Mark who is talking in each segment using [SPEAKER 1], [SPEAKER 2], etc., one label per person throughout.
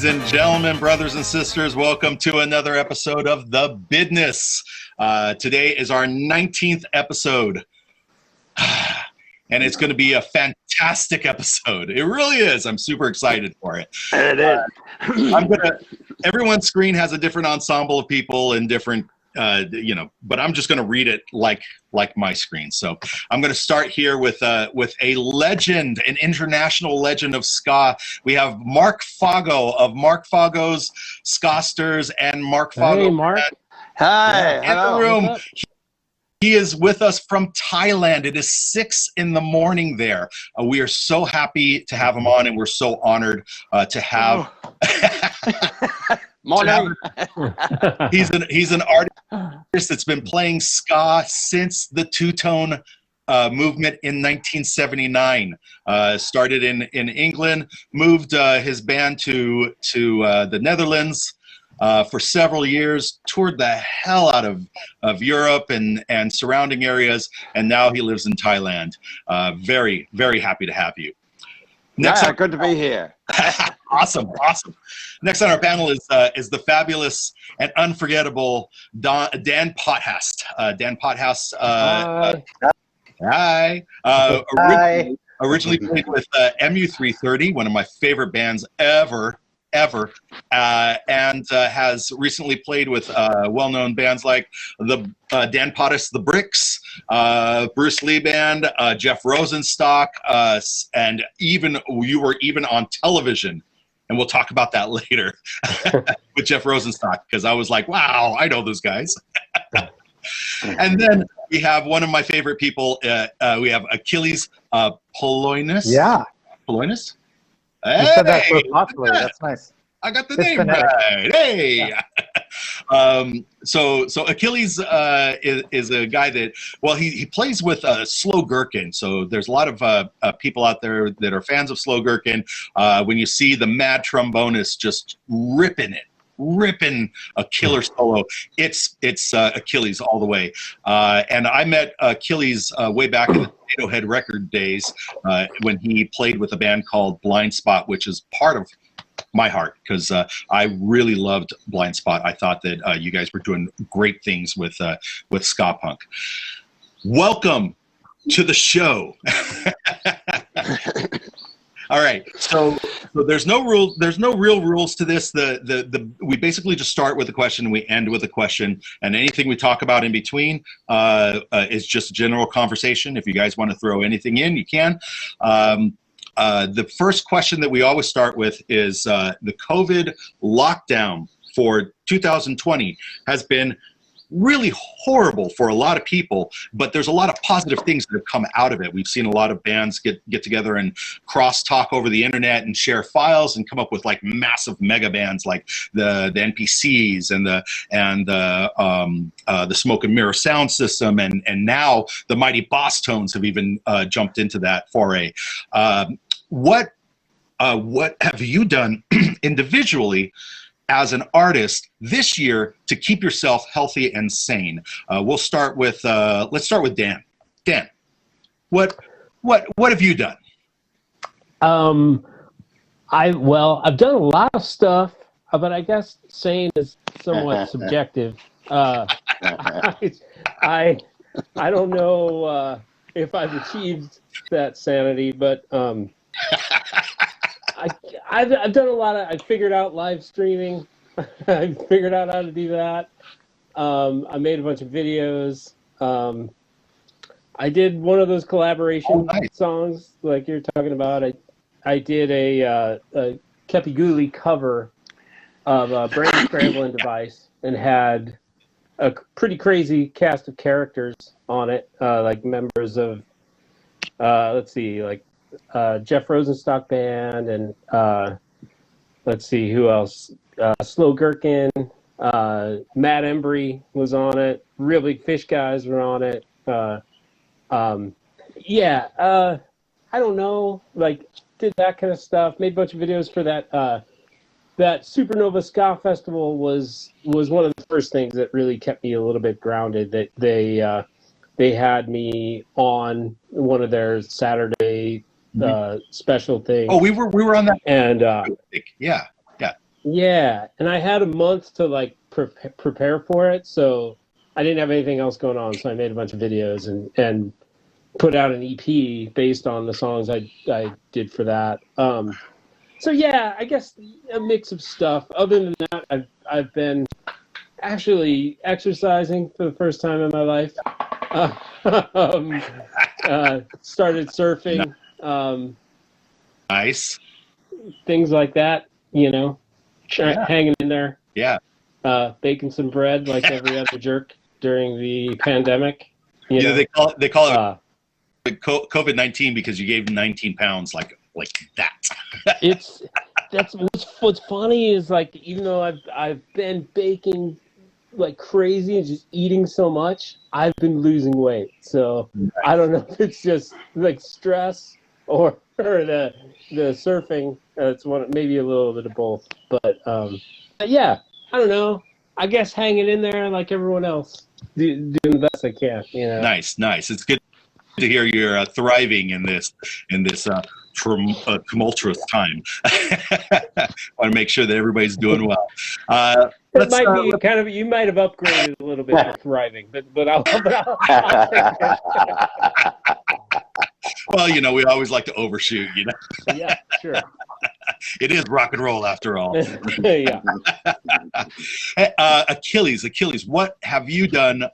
[SPEAKER 1] Ladies and gentlemen, brothers and sisters, welcome to another episode of The Bidness. Today is our 19th episode, and it's going to be a fantastic episode. It really is. I'm super excited for it.
[SPEAKER 2] It is.
[SPEAKER 1] Everyone's screen has a different ensemble of people and different, but I'm just going to read it like my screen. So I'm going to start here with a legend, an international legend of ska. We have Mark Foggo of Mark Foggo's Skasters and Mark Foggo.
[SPEAKER 3] Hey, Mark.
[SPEAKER 2] Hi.
[SPEAKER 1] In the room. He is with us from Thailand. It is 6 a.m. there. We are so happy to have him on, and we're so honored to have. He's an artist that's been playing ska since the two-tone movement in 1979. Started in England, moved his band to the Netherlands for several years, toured the hell out of Europe and surrounding areas, and now he lives in Thailand. Very, very happy to have you.
[SPEAKER 2] Good to be here.
[SPEAKER 1] Awesome. Next on our panel is the fabulous and unforgettable Dan Potthast. Dan Potthast. Hi. Originally played with MU330, one of my favorite bands ever, and has recently played with well-known bands like the Dan Potthast, The Bricks, Bruce Lee Band, Jeff Rosenstock, and you were even on television, and we'll talk about that later with Jeff Rosenstock, because I was like, wow, I know those guys. And then we have one of my favorite people. We have Achilles Poloynis.
[SPEAKER 3] Yeah.
[SPEAKER 1] Poloynis?
[SPEAKER 3] You said that so thoughtfully. That's nice.
[SPEAKER 1] I got the name right. Hey. So Achilles is a guy that, well, he plays with slow Gherkin. So there's a lot of people out there that are fans of slow Gherkin. When you see the mad trombonist just ripping a killer solo, it's Achilles all the way. And I met Achilles way back in the Potato Head record days when he played with a band called Blind Spot, which is part of my heart, because I really loved Blind Spot. I thought that you guys were doing great things with ska punk. Welcome to the show. All right, so there's no real rules to this. We basically just start with a question and we end with a question, and anything we talk about in between is just a general conversation. If you guys want to throw anything in, you can. The first question that we always start with is the COVID lockdown for 2020 has been really horrible for a lot of people, but there's a lot of positive things that have come out of it. We've seen a lot of bands get together and cross-talk over the internet and share files and come up with like massive mega bands like the NPCs and the Smoke and Mirror sound system, and now the Mighty Boss Tones have even jumped into that foray. What have you done individually as an artist this year to keep yourself healthy and sane? We'll start with let's start with Dan. Dan, what have you done?
[SPEAKER 3] I've done a lot of stuff, but I guess sane is somewhat subjective. I don't know if I've achieved that sanity, but I've done a lot of. I figured out live streaming. I figured out how to do that. I made a bunch of videos. I did one of those collaboration songs like you're talking about. I did a Kepiguli cover of a Brain Scrambling Device and had a pretty crazy cast of characters on it, like members of Jeff Rosenstock Band, and let's see who else. Slow Gherkin, Matt Embry was on it. Real Big Fish guys were on it. I don't know. Like, did that kind of stuff. Made a bunch of videos for that. That Supernova Ska Festival was one of the first things that really kept me a little bit grounded. That they had me on one of their Saturday special things.
[SPEAKER 1] Oh, we were on that.
[SPEAKER 3] And
[SPEAKER 1] yeah.
[SPEAKER 3] Yeah, and I had a month to like prepare for it, so I didn't have anything else going on. So I made a bunch of videos and put out an EP based on the songs I did for that. So yeah, I guess a mix of stuff. Other than that, I've been actually exercising for the first time in my life. Started surfing,
[SPEAKER 1] Nice.
[SPEAKER 3] things like that. You know,
[SPEAKER 1] Yeah.
[SPEAKER 3] hanging in there.
[SPEAKER 1] Yeah.
[SPEAKER 3] Baking some bread like every other jerk during the pandemic. You know?
[SPEAKER 1] They call it COVID-19 because you gave 19 pounds like that.
[SPEAKER 3] That's what's funny is like, even though I've been baking like crazy and just eating so much, I've been losing weight. So I don't know if it's just like stress or the surfing. It's maybe a little bit of both. But yeah, I don't know. I guess hanging in there like everyone else, doing the best I can. You know.
[SPEAKER 1] Nice. It's good to hear you're thriving in this tumultuous time. Want to make sure that everybody's doing well.
[SPEAKER 3] It might be kind of, you might have upgraded a little bit to thriving, but I'll take it.
[SPEAKER 1] Well, you know, we always like to overshoot, you know.
[SPEAKER 3] Yeah, sure.
[SPEAKER 1] It is rock and roll after all.
[SPEAKER 3] Yeah.
[SPEAKER 1] Achilles, what have you done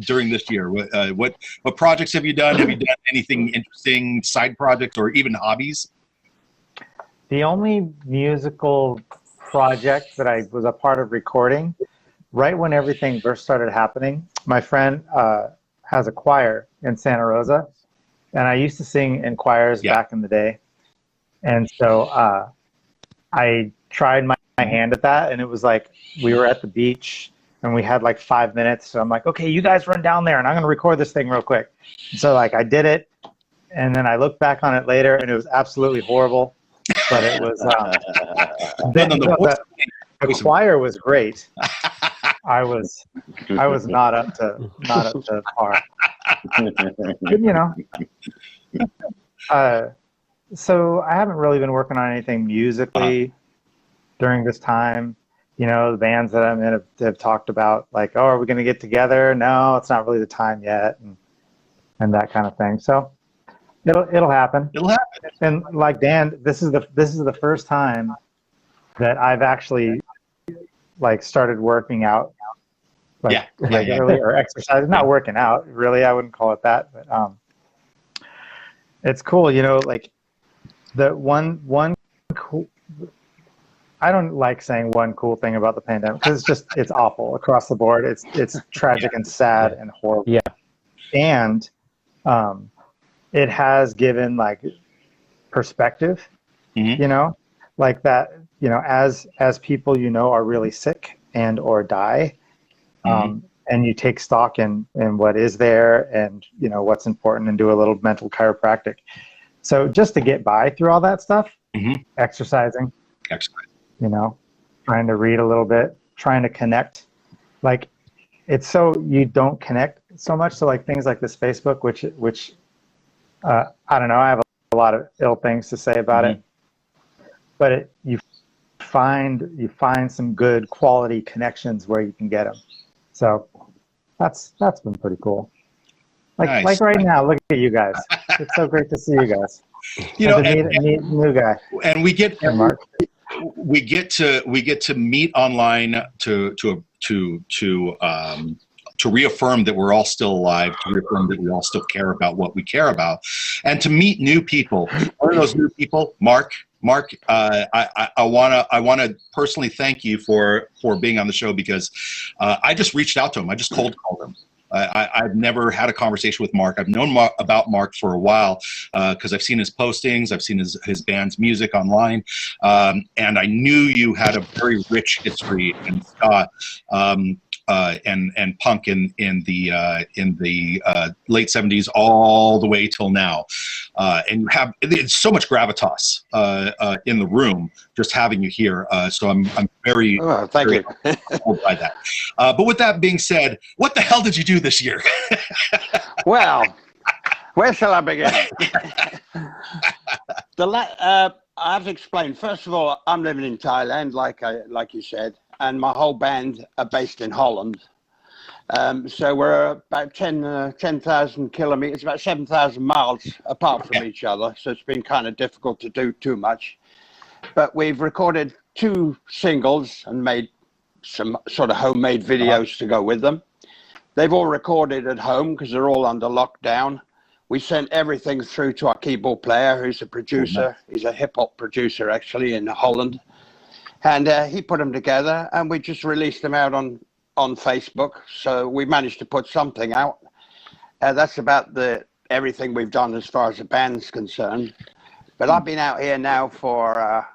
[SPEAKER 1] during this year? What projects have you done? Have you done anything interesting, side projects or even hobbies?
[SPEAKER 4] The only musical project that I was a part of recording, right when everything first started happening, my friend has a choir in Santa Rosa, and I used to sing in choirs back in the day. And so I tried my hand at that, and it was like we were at the beach and we had like 5 minutes. So I'm like, okay, you guys run down there and I'm going to record this thing real quick. So like I did it, and then I looked back on it later and it was absolutely horrible. But it was the choir was great. I was not up to par. You know. So I haven't really been working on anything musically during this time. You know, the bands that I'm in have talked about like, oh, are we going to get together? No, it's not really the time yet, and that kind of thing. So it'll happen.
[SPEAKER 1] It'll happen.
[SPEAKER 4] And like Dan, this is the first time that I've actually like started working out like regularly or exercising. Not working out, really. I wouldn't call it that, but it's cool. You know, like the one cool. I don't like saying one cool thing about the pandemic because it's awful across the board. It's tragic and sad and horrible.
[SPEAKER 3] Yeah,
[SPEAKER 4] and it has given like perspective. You know, like that. You know, as people are really sick and or die, and you take stock in what is there and what's important and do a little mental chiropractic. So just to get by through all that stuff, exercising. Trying to read a little bit, trying to connect. Like, it's so you don't connect so much. So like things like this Facebook, which I don't know, I have a lot of ill things to say about it, but you find some good quality connections where you can get them. So that's been pretty cool. Like right now, look at you guys. It's so great to see you guys. Meet new guy.
[SPEAKER 1] And we get
[SPEAKER 4] Mark.
[SPEAKER 1] We get to meet online to reaffirm that we're all still alive, to reaffirm that we all still care about what we care about, and to meet new people. One of those new people, Mark. I wanna personally thank you for being on the show, because I just reached out to him. I just cold called him. I've never had a conversation with Mark. I've known about Mark for a while because I've seen his postings, I've seen his band's music online, and I knew you had a very rich history in ska and punk in the late 70s all the way till now, and it's so much gravitas in the room just having you here. So I'm very
[SPEAKER 2] thank you
[SPEAKER 1] humbled by that. But with that being said, what the hell did you do this year?
[SPEAKER 2] Well, where shall I begin? I have to explain. First of all, I'm living in Thailand, like you said, and my whole band are based in Holland. So we're about 10,000 kilometers, about 7,000 miles apart from each other. So it's been kind of difficult to do too much. But we've recorded 2 singles and made some sort of homemade videos to go with them. They've all recorded at home because they're all under lockdown. We sent everything through to our keyboard player, who's a producer. He's a hip-hop producer, actually, in Holland. And he put them together, and we just released them out on Facebook. So we managed to put something out. That's about everything we've done as far as the band's concerned. But I've been out here now for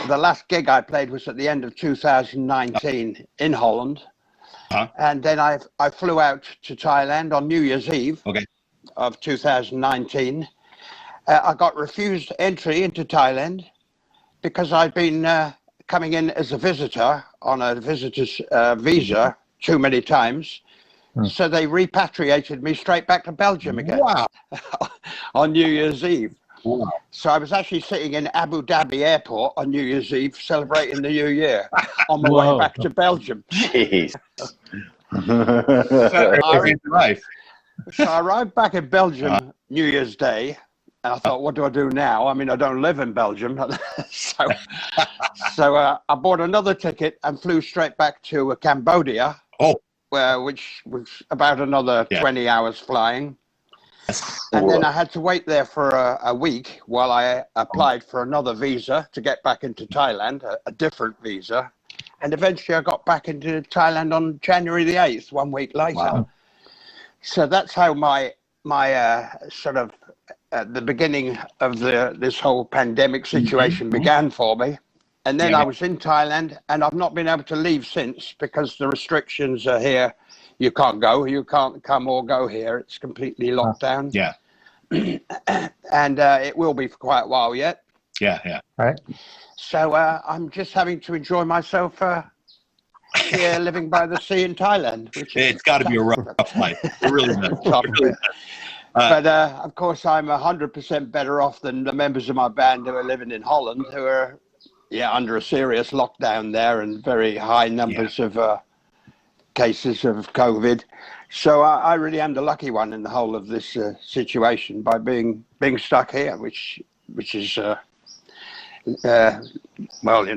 [SPEAKER 2] the last gig I played was at the end of 2019 in Holland. And then I flew out to Thailand on New Year's Eve of 2019. I got refused entry into Thailand because I'd been coming in as a visitor on a visitor's visa too many times. So they repatriated me straight back to Belgium again.
[SPEAKER 1] Wow.
[SPEAKER 2] On New Year's Eve.
[SPEAKER 1] Wow.
[SPEAKER 2] So I was actually sitting in Abu Dhabi airport on New Year's Eve celebrating the New Year on my way back to Belgium.
[SPEAKER 5] Jeez.
[SPEAKER 2] So I arrived back in Belgium New Year's Day, and I thought, what do I do now? I mean, I don't live in Belgium. so I bought another ticket and flew straight back to Cambodia, which was about another 20 hours flying. And then I had to wait there for a week while I applied for another visa to get back into Thailand, a different visa. And eventually I got back into Thailand on January the 8th, 1 week later. Wow. So that's how my sort of the beginning of this whole pandemic situation began for me. And then I was in Thailand, and I've not been able to leave since because the restrictions are here. You can't go, you can't come or go here. It's completely locked down.
[SPEAKER 1] Yeah.
[SPEAKER 2] And it will be for quite a while yet.
[SPEAKER 1] Yeah.
[SPEAKER 4] Right.
[SPEAKER 2] So I'm just having to enjoy myself here living by the sea in Thailand.
[SPEAKER 1] It's got to be a rough life. It really does.
[SPEAKER 2] But of course, I'm 100% better off than the members of my band who are living in Holland, who are under a serious lockdown there and very high numbers of cases of COVID. So I really am the lucky one in the whole of this situation by being stuck here, which is well,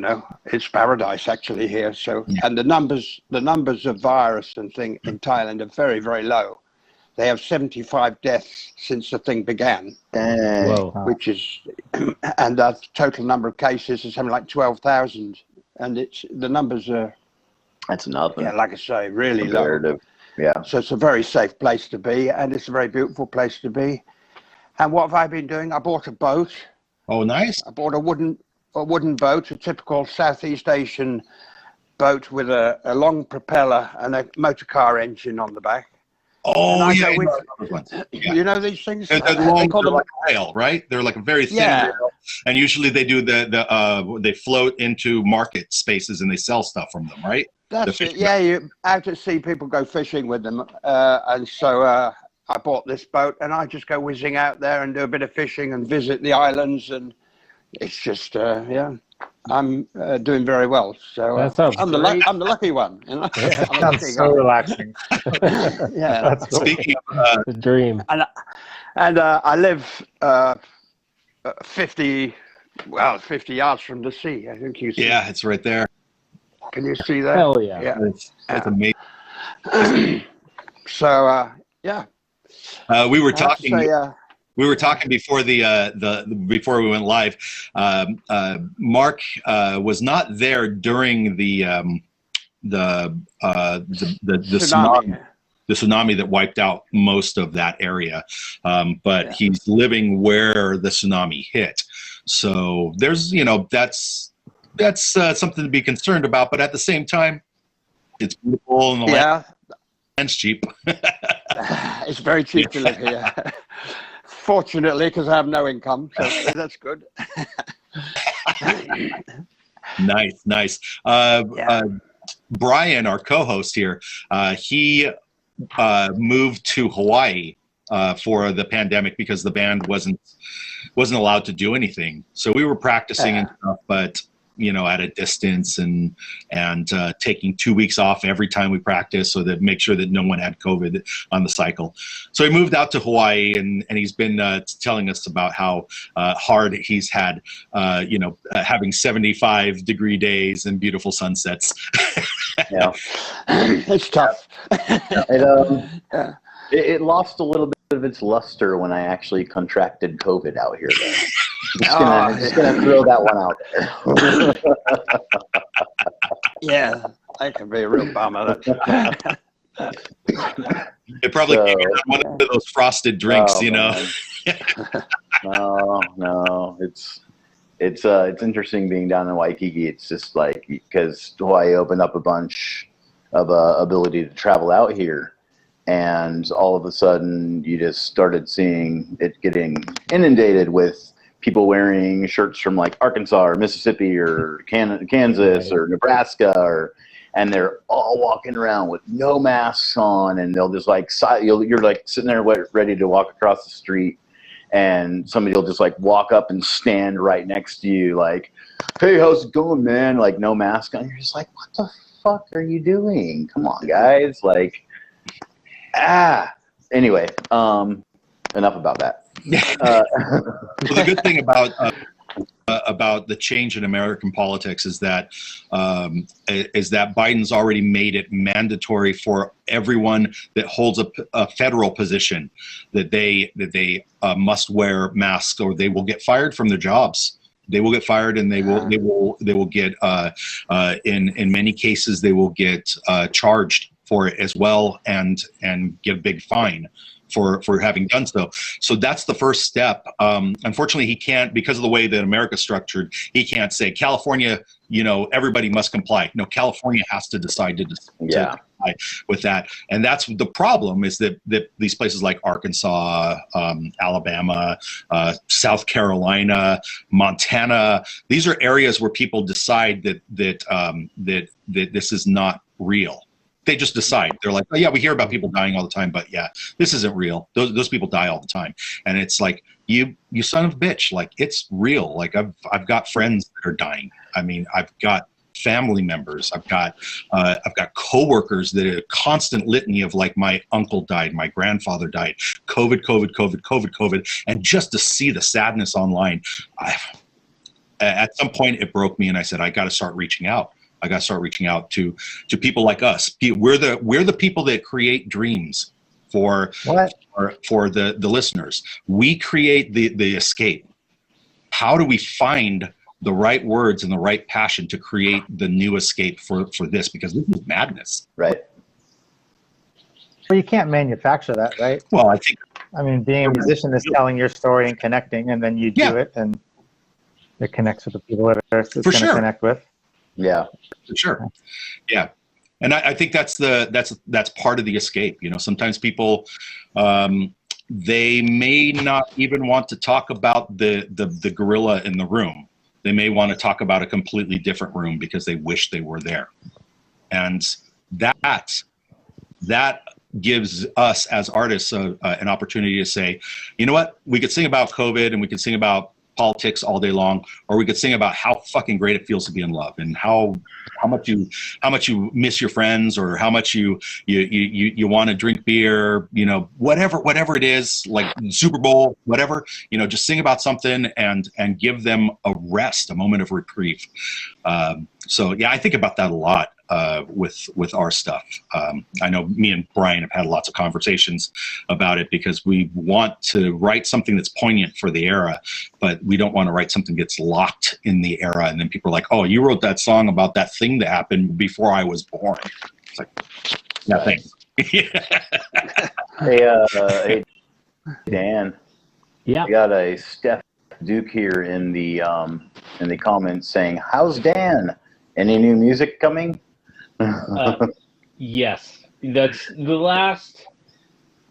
[SPEAKER 2] it's paradise actually here. So and the numbers of virus and thing in Thailand are very, very low. They have 75 deaths since the thing began, which is, and the total number of cases is something like 12,000, and the numbers are.
[SPEAKER 5] That's nothing.
[SPEAKER 2] Yeah, like I say, really low.
[SPEAKER 5] Yeah.
[SPEAKER 2] So it's a very safe place to be, and it's a very beautiful place to be. And what have I been doing? I bought a boat.
[SPEAKER 1] Oh, nice.
[SPEAKER 2] I bought a wooden boat, a typical Southeast Asian boat with a long propeller and a motor car engine on the back.
[SPEAKER 1] Oh, yeah.
[SPEAKER 2] You know these things?
[SPEAKER 1] They're long, they're like a rail, right? They're like a very thin rail. And usually they do they float into market spaces and they sell stuff from them, right?
[SPEAKER 2] That's it. Yeah, you out at sea, people go fishing with them. And so I bought this boat and I just go whizzing out there and do a bit of fishing and visit the islands. And it's just, I'm doing very well. So I'm the lucky one. You know?
[SPEAKER 4] Yeah, sounds so relaxing.
[SPEAKER 2] That's
[SPEAKER 1] speaking of
[SPEAKER 3] the dream.
[SPEAKER 2] And I live 50 yards from the sea. I think you see.
[SPEAKER 1] Yeah, it's right there.
[SPEAKER 2] Can you see that?
[SPEAKER 3] Hell yeah.
[SPEAKER 2] Yeah.
[SPEAKER 1] It's amazing.
[SPEAKER 2] So
[SPEAKER 1] we were talking. We were talking before before we went live. Mark was not there during the tsunami that wiped out most of that area, but he's living where the tsunami hit. So there's that's something to be concerned about. But at the same time, it's beautiful and the land's cheap.
[SPEAKER 2] It's very cheap to live here. Fortunately, because I have no income, so that's good.
[SPEAKER 1] Nice. Brian, our co-host here, he moved to Hawaii for the pandemic because the band wasn't allowed to do anything. So we were practicing and stuff, but at a distance and taking 2 weeks off every time we practice so that make sure that no one had COVID on the cycle. So he moved out to Hawaii and he's been telling us about how hard he's had, having 75-degree days and beautiful sunsets.
[SPEAKER 2] Yeah, it's tough.
[SPEAKER 5] It lost a little bit of its luster when I actually contracted COVID out here. I'm just gonna throw that one out there.
[SPEAKER 2] Yeah, that can be a real bummer.
[SPEAKER 1] It probably gave you one of those frosted drinks,
[SPEAKER 5] No, it's interesting being down in Waikiki. It's just like because Hawaii opened up a bunch of ability to travel out here. And all of a sudden, you just started seeing it getting inundated with people wearing shirts from like Arkansas or Mississippi or Kansas or Nebraska, and they're all walking around with no masks on, and they'll just like you're like sitting there ready to walk across the street, and somebody will just like walk up and stand right next to you, like, "Hey, how's it going, man?" Like no mask on. You're just like, "What the fuck are you doing? Come on, guys!" Like. Anyway, enough about that.
[SPEAKER 1] Well, the good thing about the change in American politics is that Biden's already made it mandatory for everyone that holds a federal position that they must wear masks or they will get fired from their jobs. They will get fired, and they will get in many cases they will get charged for it as well, and get a big fine for having done so. So that's the first step. Unfortunately, he can't, because of the way that America's structured, he can't say, California, everybody must comply. No, California has to decide to comply with that. And that's the problem, is that these places like Arkansas, Alabama, South Carolina, Montana, these are areas where people decide that this is not real. They just decide. They're like, oh yeah, we hear about people dying all the time, but yeah, this isn't real. Those people die all the time, and it's like, you son of a bitch, like it's real. Like I've got friends that are dying. I mean, I've got family members. I've got coworkers that are a constant litany of like, my uncle died, my grandfather died, COVID, and just to see the sadness online, at some point it broke me, and I said, I got to start reaching out. I got to start reaching out to people like us. We're the people that create dreams for the listeners. We create the escape. How do we find the right words and the right passion to create the new escape for this? Because this is madness.
[SPEAKER 5] Right.
[SPEAKER 4] Well, you can't manufacture that, right?
[SPEAKER 1] Well,
[SPEAKER 4] being a musician is telling your story and connecting, and then you do it, and it connects with the people that it's going to connect with.
[SPEAKER 5] Yeah,
[SPEAKER 1] for sure. Yeah, and I think that's part of the escape. Sometimes people they may not even want to talk about the gorilla in the room. They may want to talk about a completely different room because they wish they were there, and that gives us as artists an opportunity to say, you know what, we could sing about COVID and we could sing about politics all day long, or we could sing about how fucking great it feels to be in love, and how much you miss your friends, or how much you want to drink beer, whatever it is, like Super Bowl, whatever, just sing about something and give them a rest, a moment of reprieve. So yeah, I think about that a lot with our stuff. I know me and Brian have had lots of conversations about it, because we want to write something that's poignant for the era, but we don't want to write something that's locked in the era, and then people are like, oh, you wrote that song about that thing that happened before I was born. It's like, yeah, thanks.
[SPEAKER 5] Hey, Dan.
[SPEAKER 3] Yeah.
[SPEAKER 5] I got a Steph Duke here in the comments saying, how's Dan? Any new music coming?
[SPEAKER 3] Yes, that's the last,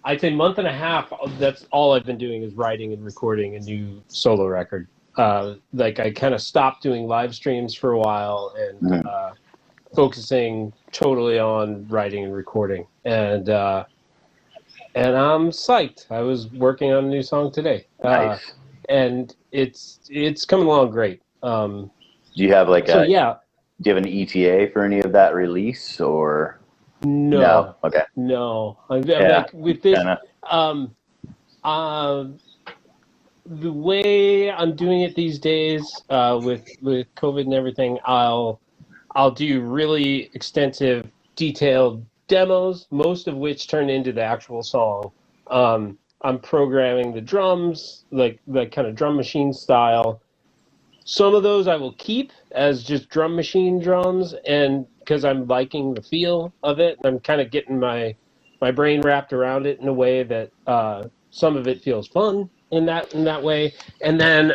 [SPEAKER 3] I'd say, month and a half. That's all I've been doing, is writing and recording a new solo record. Like, I kind of stopped doing live streams for a while and focusing totally on writing and recording. And and I'm psyched. I was working on a new song today.
[SPEAKER 5] Nice.
[SPEAKER 3] And it's coming along great.
[SPEAKER 5] Do you have like
[SPEAKER 3] so
[SPEAKER 5] a?
[SPEAKER 3] yeah,
[SPEAKER 5] Do you have an ETA for any of that release or?
[SPEAKER 3] no,
[SPEAKER 5] Okay.
[SPEAKER 3] no. I'm
[SPEAKER 5] Yeah,
[SPEAKER 3] like with this.
[SPEAKER 5] kinda.
[SPEAKER 3] The way I'm doing it these days, with COVID and everything, I'll do really extensive, detailed demos, most of which turn into the actual song. I'm programming the drums, like kind of drum machine style. Some of those I will keep as just drum machine drums, and because I'm liking the feel of it, I'm kind of getting my brain wrapped around it in a way that some of it feels fun in that way. And then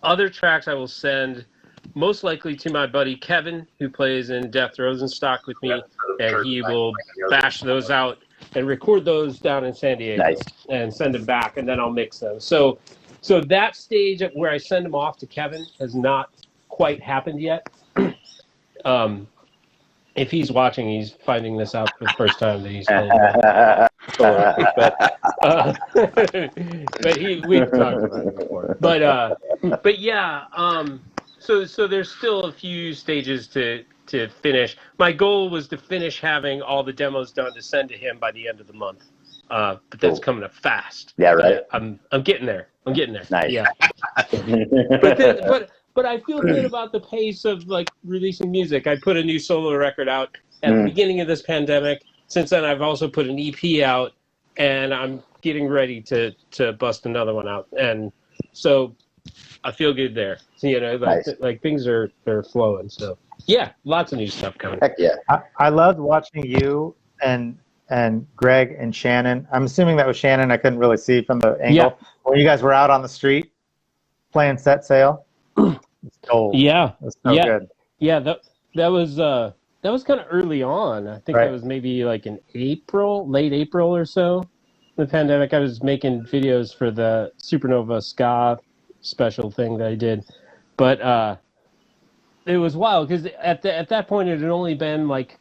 [SPEAKER 3] other tracks I will send most likely to my buddy Kevin, who plays in Death Rosenstock with me, and he will bash those out and record those down in San Diego.
[SPEAKER 5] Nice.
[SPEAKER 3] And send them back, and then I'll mix them. So that stage where I send them off to Kevin has not quite happened yet. If he's watching, he's finding this out for the first time that he's playing. But we've talked about it before. But yeah, so there's still a few stages to finish. My goal was to finish having all the demos done to send to him by the end of the month. But that's coming up fast.
[SPEAKER 5] Yeah, right.
[SPEAKER 3] I'm getting there.
[SPEAKER 5] Nice.
[SPEAKER 3] Yeah. But I feel good about the pace of like releasing music. I put a new solo record out at the beginning of this pandemic. Since then, I've also put an EP out, and I'm getting ready to bust another one out. And so I feel good there. So,
[SPEAKER 5] Nice.
[SPEAKER 3] like things are flowing. So yeah, lots of new stuff coming.
[SPEAKER 5] Heck yeah.
[SPEAKER 4] I loved watching you and Greg and Shannon. I'm assuming that was Shannon. I couldn't really see from the angle.
[SPEAKER 3] Yeah.
[SPEAKER 4] When you guys were out on the street playing Set Sail.
[SPEAKER 3] Yeah.
[SPEAKER 4] It was so good.
[SPEAKER 3] Yeah, that was kind of early on. I think
[SPEAKER 4] Right.
[SPEAKER 3] that was maybe like in late April or so. The pandemic, I was making videos for the Supernova Ska special thing that I did, but it was wild because at that point it had only been like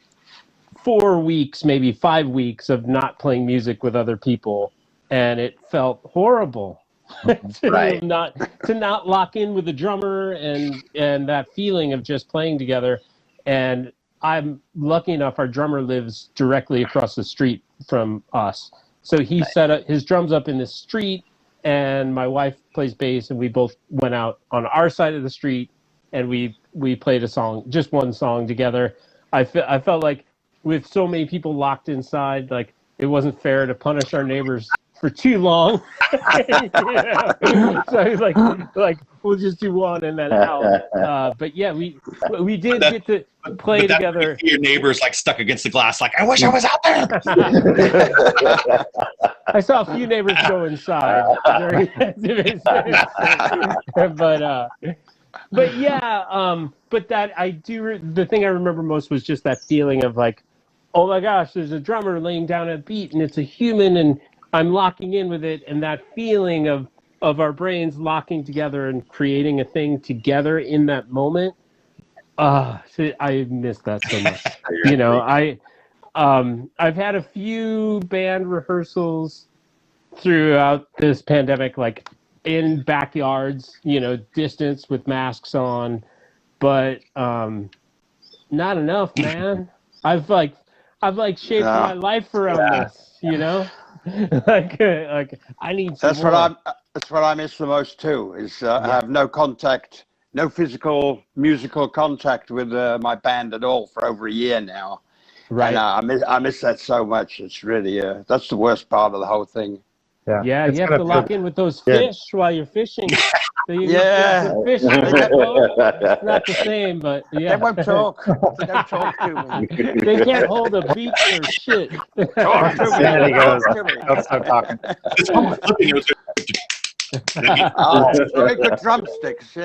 [SPEAKER 3] 4 weeks, maybe 5 weeks of not playing music with other people, and it felt horrible.
[SPEAKER 5] Right.
[SPEAKER 3] to not lock in with the drummer and that feeling of just playing together. And I'm lucky enough, our drummer lives directly across the street from us, so he set up his drums up in the street, and my wife plays bass, and we both went out on our side of the street, and we played a song, just one song together. I felt like with so many people locked inside, like it wasn't fair to punish our neighbors for too long. So I was like we'll just do one and then out. But yeah, we did get to play together.
[SPEAKER 1] Your neighbors like stuck against the glass, like I wish I was out there.
[SPEAKER 3] I saw a few neighbors go inside during but yeah, but that the thing I remember most was just that feeling of like, oh my gosh, there's a drummer laying down a beat and it's a human and I'm locking in with it, and that feeling of our brains locking together and creating a thing together in that moment. I miss that so much. I've had a few band rehearsals throughout this pandemic, like in backyards, distance with masks on, but not enough, man. I've shaped my life around this, like I need some more.
[SPEAKER 2] That's what I miss the most too, is I have no contact, no physical musical contact with my band at all for over a year now.
[SPEAKER 3] Right.
[SPEAKER 2] And I miss that so much. It's really that's the worst part of the whole thing.
[SPEAKER 3] Yeah, you have to lock in with those fish while you're fishing. So you fish, it's not the same, but yeah.
[SPEAKER 2] They won't talk. They don't talk to me.
[SPEAKER 3] They can't hold a beat for shit.
[SPEAKER 2] Talk to me.
[SPEAKER 4] There he goes.
[SPEAKER 2] Talk to me.
[SPEAKER 4] Don't stop talking.
[SPEAKER 2] Very good drumsticks.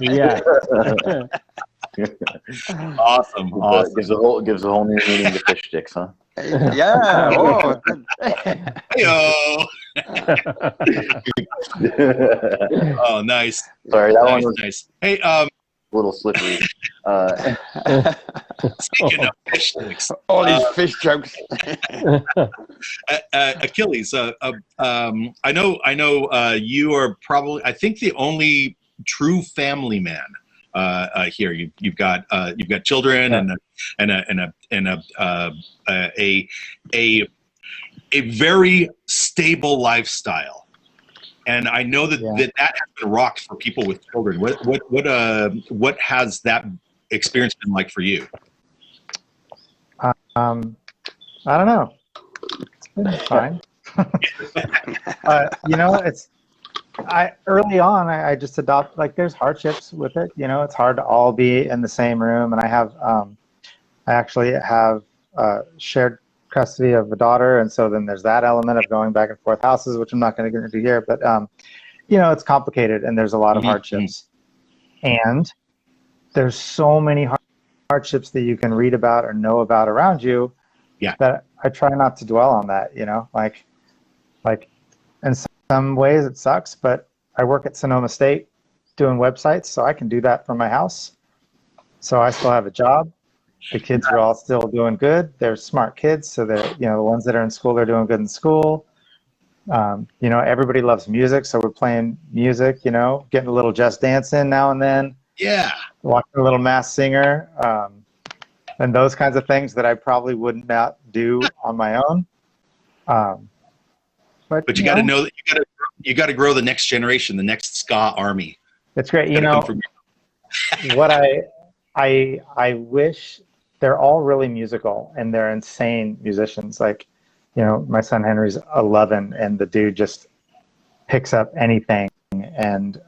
[SPEAKER 3] Yeah.
[SPEAKER 1] Awesome.
[SPEAKER 5] Gives a whole new meaning to fish sticks, huh?
[SPEAKER 2] Yeah. Oh.
[SPEAKER 1] Heyo. Oh, nice.
[SPEAKER 5] Sorry, that one was
[SPEAKER 1] nice. Hey,
[SPEAKER 5] a little slippery.
[SPEAKER 1] speaking of fish sticks,
[SPEAKER 2] All these fish jokes.
[SPEAKER 1] Achilles, I know you are probably, I think, the only true family man here. You've got children a very stable lifestyle, and I know that that has been rocked for people with children. What has that experience been like for you?
[SPEAKER 4] I don't know. It's been fine. Early on, I just adopt, like, there's hardships with it. It's hard to all be in the same room. And I actually have shared custody of a daughter. And so then there's that element of going back and forth houses, which I'm not going to get into here. But, it's complicated and there's a lot of hardships. And there's so many hardships that you can read about or know about around you that I try not to dwell on that, like in some ways it sucks, but I work at Sonoma State doing websites, so I can do that from my house. So I still have a job. The kids are all still doing good. They're smart kids, so they're, the ones that are in school, they're doing good in school. Everybody loves music, so we're playing music, getting a little Just Dance in now and then.
[SPEAKER 1] Yeah.
[SPEAKER 4] Watching a little Masked Singer, and those kinds of things that I probably would not do on my own. But
[SPEAKER 1] you got to know that you got to grow the next generation, the next ska army.
[SPEAKER 4] It's great. What I wish, they're all really musical and they're insane musicians. Like, my son Henry's 11 and the dude just picks up anything. And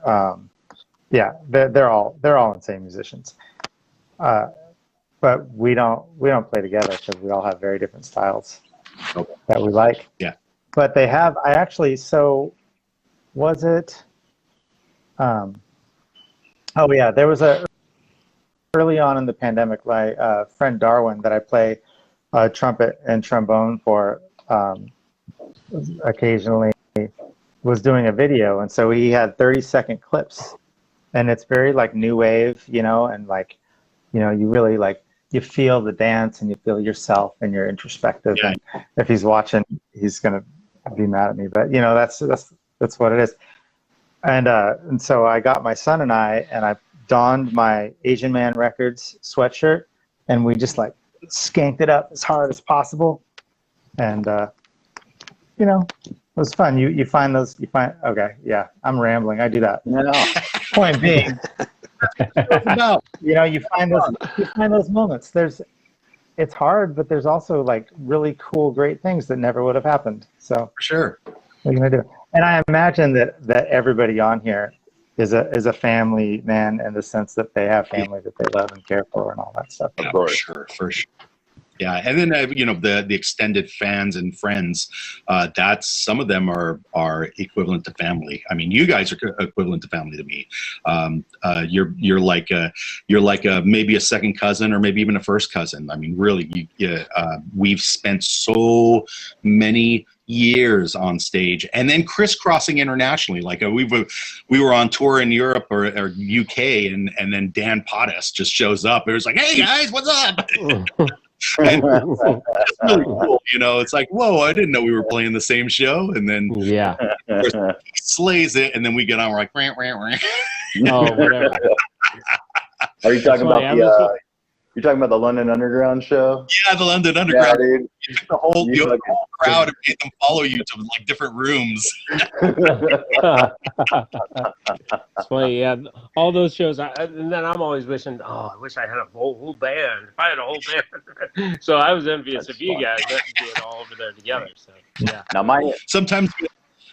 [SPEAKER 4] they're all insane musicians. But we don't play together because we all have very different styles that we like.
[SPEAKER 1] Yeah.
[SPEAKER 4] But they have, was it? There was early on in the pandemic, my friend Darwin that I play trumpet and trombone for occasionally was doing a video. And so he had 30-second clips. And it's very like new wave, and like, you really like, you feel the dance and you feel yourself and you're introspective. Yeah. And if he's watching, he's going to be mad at me, but that's what it is. And so I got my son and I donned my Asian Man Records sweatshirt and we just like skanked it up as hard as possible. And, it was fun. Okay. Yeah, I'm rambling. I do that. No. Point being, you find those moments. It's hard, but there's also like really cool, great things that never would have happened. So
[SPEAKER 1] for sure,
[SPEAKER 4] what are you gonna do? And I imagine that everybody on here is a family man in the sense that they have family that they love and care for and all that stuff.
[SPEAKER 1] Yeah, for sure. Yeah, and then the extended fans and friends, that's, some of them are equivalent to family. I mean, you guys are equivalent to family to me. You're like maybe a second cousin or maybe even a first cousin. I mean, really, we've spent so many years on stage and then crisscrossing internationally. Like we were on tour in Europe or UK, and then Dan Potthast just shows up. It was like, hey guys, what's up? And it's really cool, it's like, whoa, I didn't know we were playing the same show. And then he slays it, and then we get on, we're like, rant.
[SPEAKER 3] Oh, whatever.
[SPEAKER 5] Are you talking about you're talking about the London Underground show?
[SPEAKER 1] Yeah, the London Underground.
[SPEAKER 5] Yeah, dude.
[SPEAKER 1] You took the whole crowd and made them follow you to like different rooms.
[SPEAKER 3] It's funny, yeah. All those shows, and then I'm always wishing, I wish I had a whole band. If I had a whole band. So I was envious of you guys that do it all over there together. So yeah.
[SPEAKER 5] Now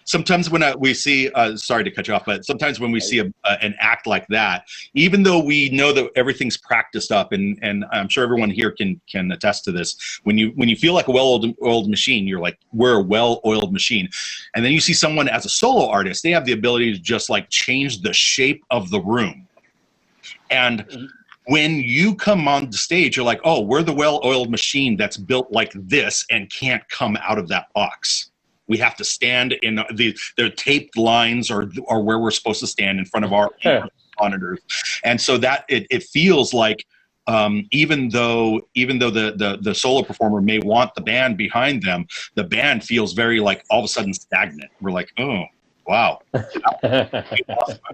[SPEAKER 1] Sometimes when we see, sorry to cut you off, but sometimes when we see an act like that, even though we know that everything's practiced up, and I'm sure everyone here can attest to this, when you feel like a well-oiled machine, you're like, we're a well-oiled machine. And then you see someone as a solo artist, they have the ability to just like change the shape of the room. And when you come on the stage, you're like, oh, we're the well-oiled machine that's built like this and can't come out of that box. We have to stand in the taped lines or where we're supposed to stand in front of our monitors. And so that it feels like even though the solo performer may want the band behind them, the band feels very like all of a sudden stagnant. We're like, oh wow, awesome. I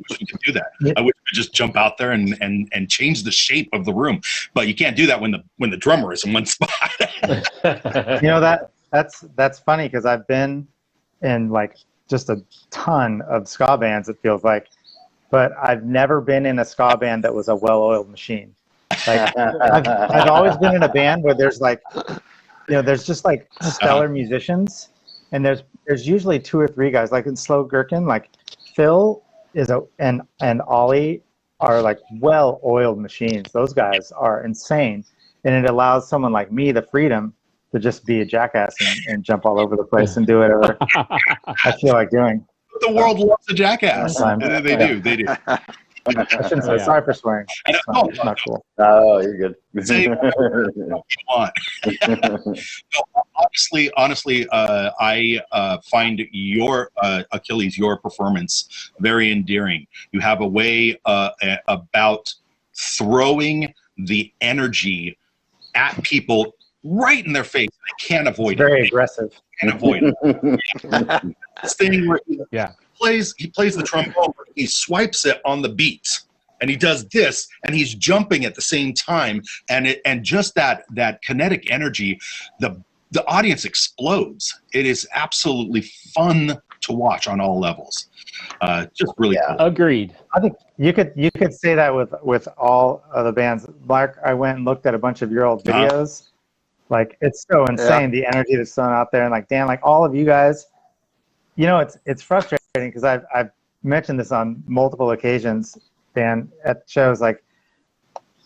[SPEAKER 1] wish we could do that. I wish we could just jump out there and change the shape of the room, but you can't do that when the drummer is in one spot.
[SPEAKER 4] That's funny because I've been in like just a ton of ska bands, it feels like, but I've never been in a ska band that was a well-oiled machine. Like I've always been in a band where there's like, there's just like stellar musicians, and there's usually 2 or 3 guys. Like in Slow Gherkin, like Phil and Ollie are like well-oiled machines. Those guys are insane, and it allows someone like me the freedom to just be a jackass and jump all over the place and do whatever I feel like doing.
[SPEAKER 1] The world loves a jackass. They do.
[SPEAKER 4] I shouldn't say. Sorry for swearing. It's not cool.
[SPEAKER 5] Oh, you're good.
[SPEAKER 1] Say whatever you want. No, honestly, I find your Achilles, your performance very endearing. You have a way about throwing the energy at people right in their face. They can't avoid it.
[SPEAKER 4] Very aggressive.
[SPEAKER 1] Can't avoid it. This thing where he plays the trombone, he swipes it on the beat, and he does this, and he's jumping at the same time, and just that kinetic energy, the audience explodes. It is absolutely fun to watch on all levels. Just really cool.
[SPEAKER 3] Agreed.
[SPEAKER 4] I think you could say that with all of the bands. Mark, I went and looked at a bunch of your old videos. Like, it's so insane, the energy that's thrown out there. And like, Dan, like all of you guys, it's frustrating because I've mentioned this on multiple occasions, Dan, at shows. Like,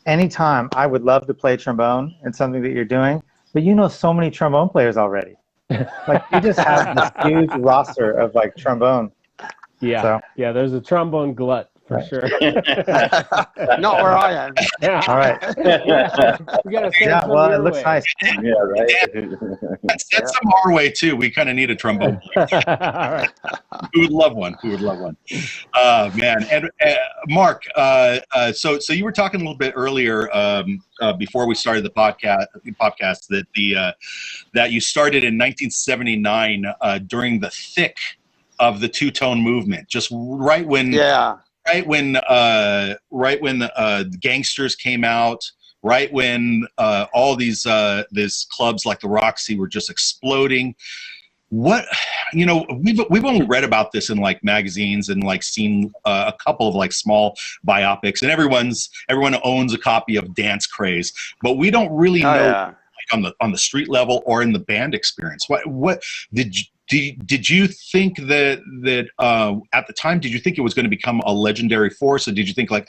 [SPEAKER 4] anytime I would love to play trombone in something that you're doing, but so many trombone players already. Like, you just have this huge roster of like trombone.
[SPEAKER 3] Yeah,
[SPEAKER 4] so.
[SPEAKER 3] Yeah. There's a trombone glut for sure.
[SPEAKER 2] Not where I am.
[SPEAKER 3] Yeah.
[SPEAKER 4] All right.
[SPEAKER 3] We gotta send some
[SPEAKER 4] well,
[SPEAKER 3] your
[SPEAKER 4] it looks
[SPEAKER 3] way.
[SPEAKER 4] nice.
[SPEAKER 5] Yeah, right.
[SPEAKER 1] Send some our way too. We kind of need a trombone player.
[SPEAKER 3] All right.
[SPEAKER 1] Who would love one? Man. And Mark, so you were talking a little bit earlier before we started the podcast that you started in 1979 during the thick of the two-tone movement, just right when the Gangsters came out, right when all these clubs like the Roxy were just exploding. What, we've only read about this in like magazines and like seen a couple of like small biopics, and everyone owns a copy of Dance Craze, but we don't really know like on the street level or in the band experience. What did you think that at the time, did you think it was going to become a legendary force, or did you think like,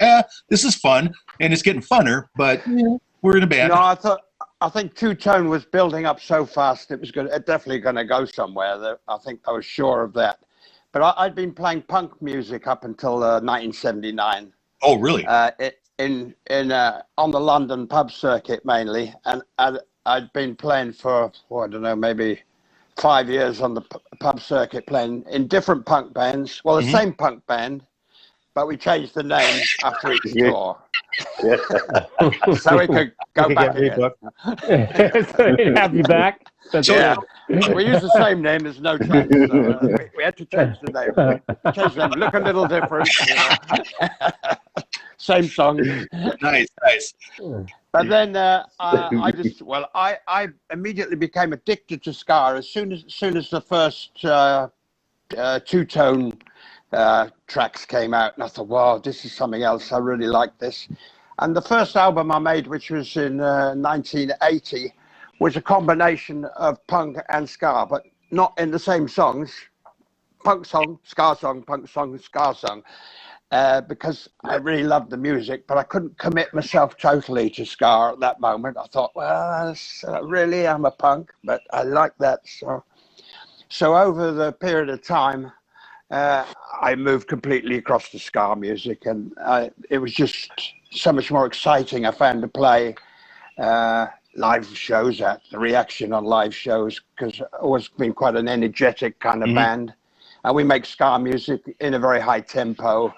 [SPEAKER 1] this is fun and it's getting funner, but we're in a band?
[SPEAKER 2] No, I think two-tone was building up so fast it was definitely going to go somewhere. I think I was sure of that. But I'd been playing punk music up until 1979.
[SPEAKER 1] Oh, really?
[SPEAKER 2] On the London pub circuit mainly, and I'd been playing for I don't know, maybe 5 years on the pub circuit, playing in different punk bands. Well, the same punk band, but we changed the name after each tour. So we could go back again.
[SPEAKER 3] So he'd have you back.
[SPEAKER 2] We use the same name. There's no change. So, we had to change the name. Change the name. Look a little different. Same song.
[SPEAKER 1] Nice.
[SPEAKER 2] But then I immediately became addicted to ska as soon as the first two-tone tracks came out, and I thought, wow, this is something else. I really like this. And the first album I made, which was in 1980, was a combination of punk and ska, but not in the same songs. Punk song, ska song, punk song, ska song. Because I really loved the music, but I couldn't commit myself totally to ska at that moment. I thought, well, I really am a punk, but I like that. So over the period of time, I moved completely across to ska music, and it was just so much more exciting. I found to play live shows the reaction on live shows, because I've always been quite an energetic kind of band. And we make ska music in a very high tempo.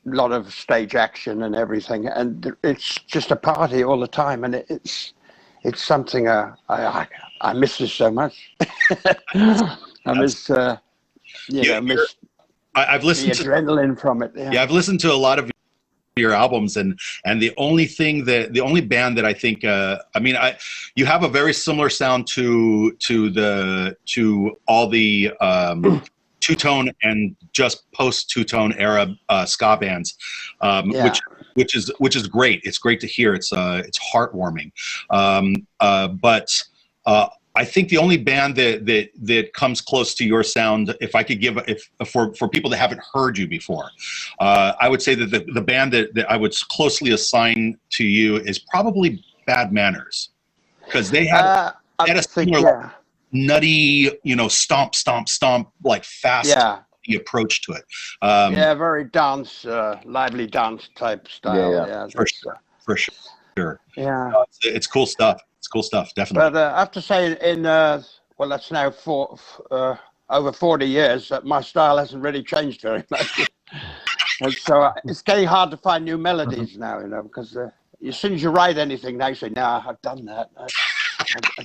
[SPEAKER 2] lot of stage action and everything, and it's just a party all the time, and it's something I miss this so much. I miss miss
[SPEAKER 1] I've listened
[SPEAKER 2] the
[SPEAKER 1] to
[SPEAKER 2] adrenaline from it.
[SPEAKER 1] Yeah, I've listened to a lot of your albums, and the only band that I think you have a very similar sound to all the two-tone and just post two-tone era ska bands, which is great. It's great to hear. It's heartwarming. But I think the only band that comes close to your sound, if I could give, for people that haven't heard you before, I would say that the band that I would closely assign to you is probably Bad Manners, because they had a similar nutty, stomp, like fast approach to it.
[SPEAKER 2] Very dance, lively dance type style.
[SPEAKER 1] For sure.
[SPEAKER 2] Yeah,
[SPEAKER 1] it's cool stuff. It's cool stuff, definitely.
[SPEAKER 2] But I have to say, that's now over 40 years, that my style hasn't really changed very much. And so it's getting hard to find new melodies now, because as soon as you write anything now, you say, "No, I've done that. I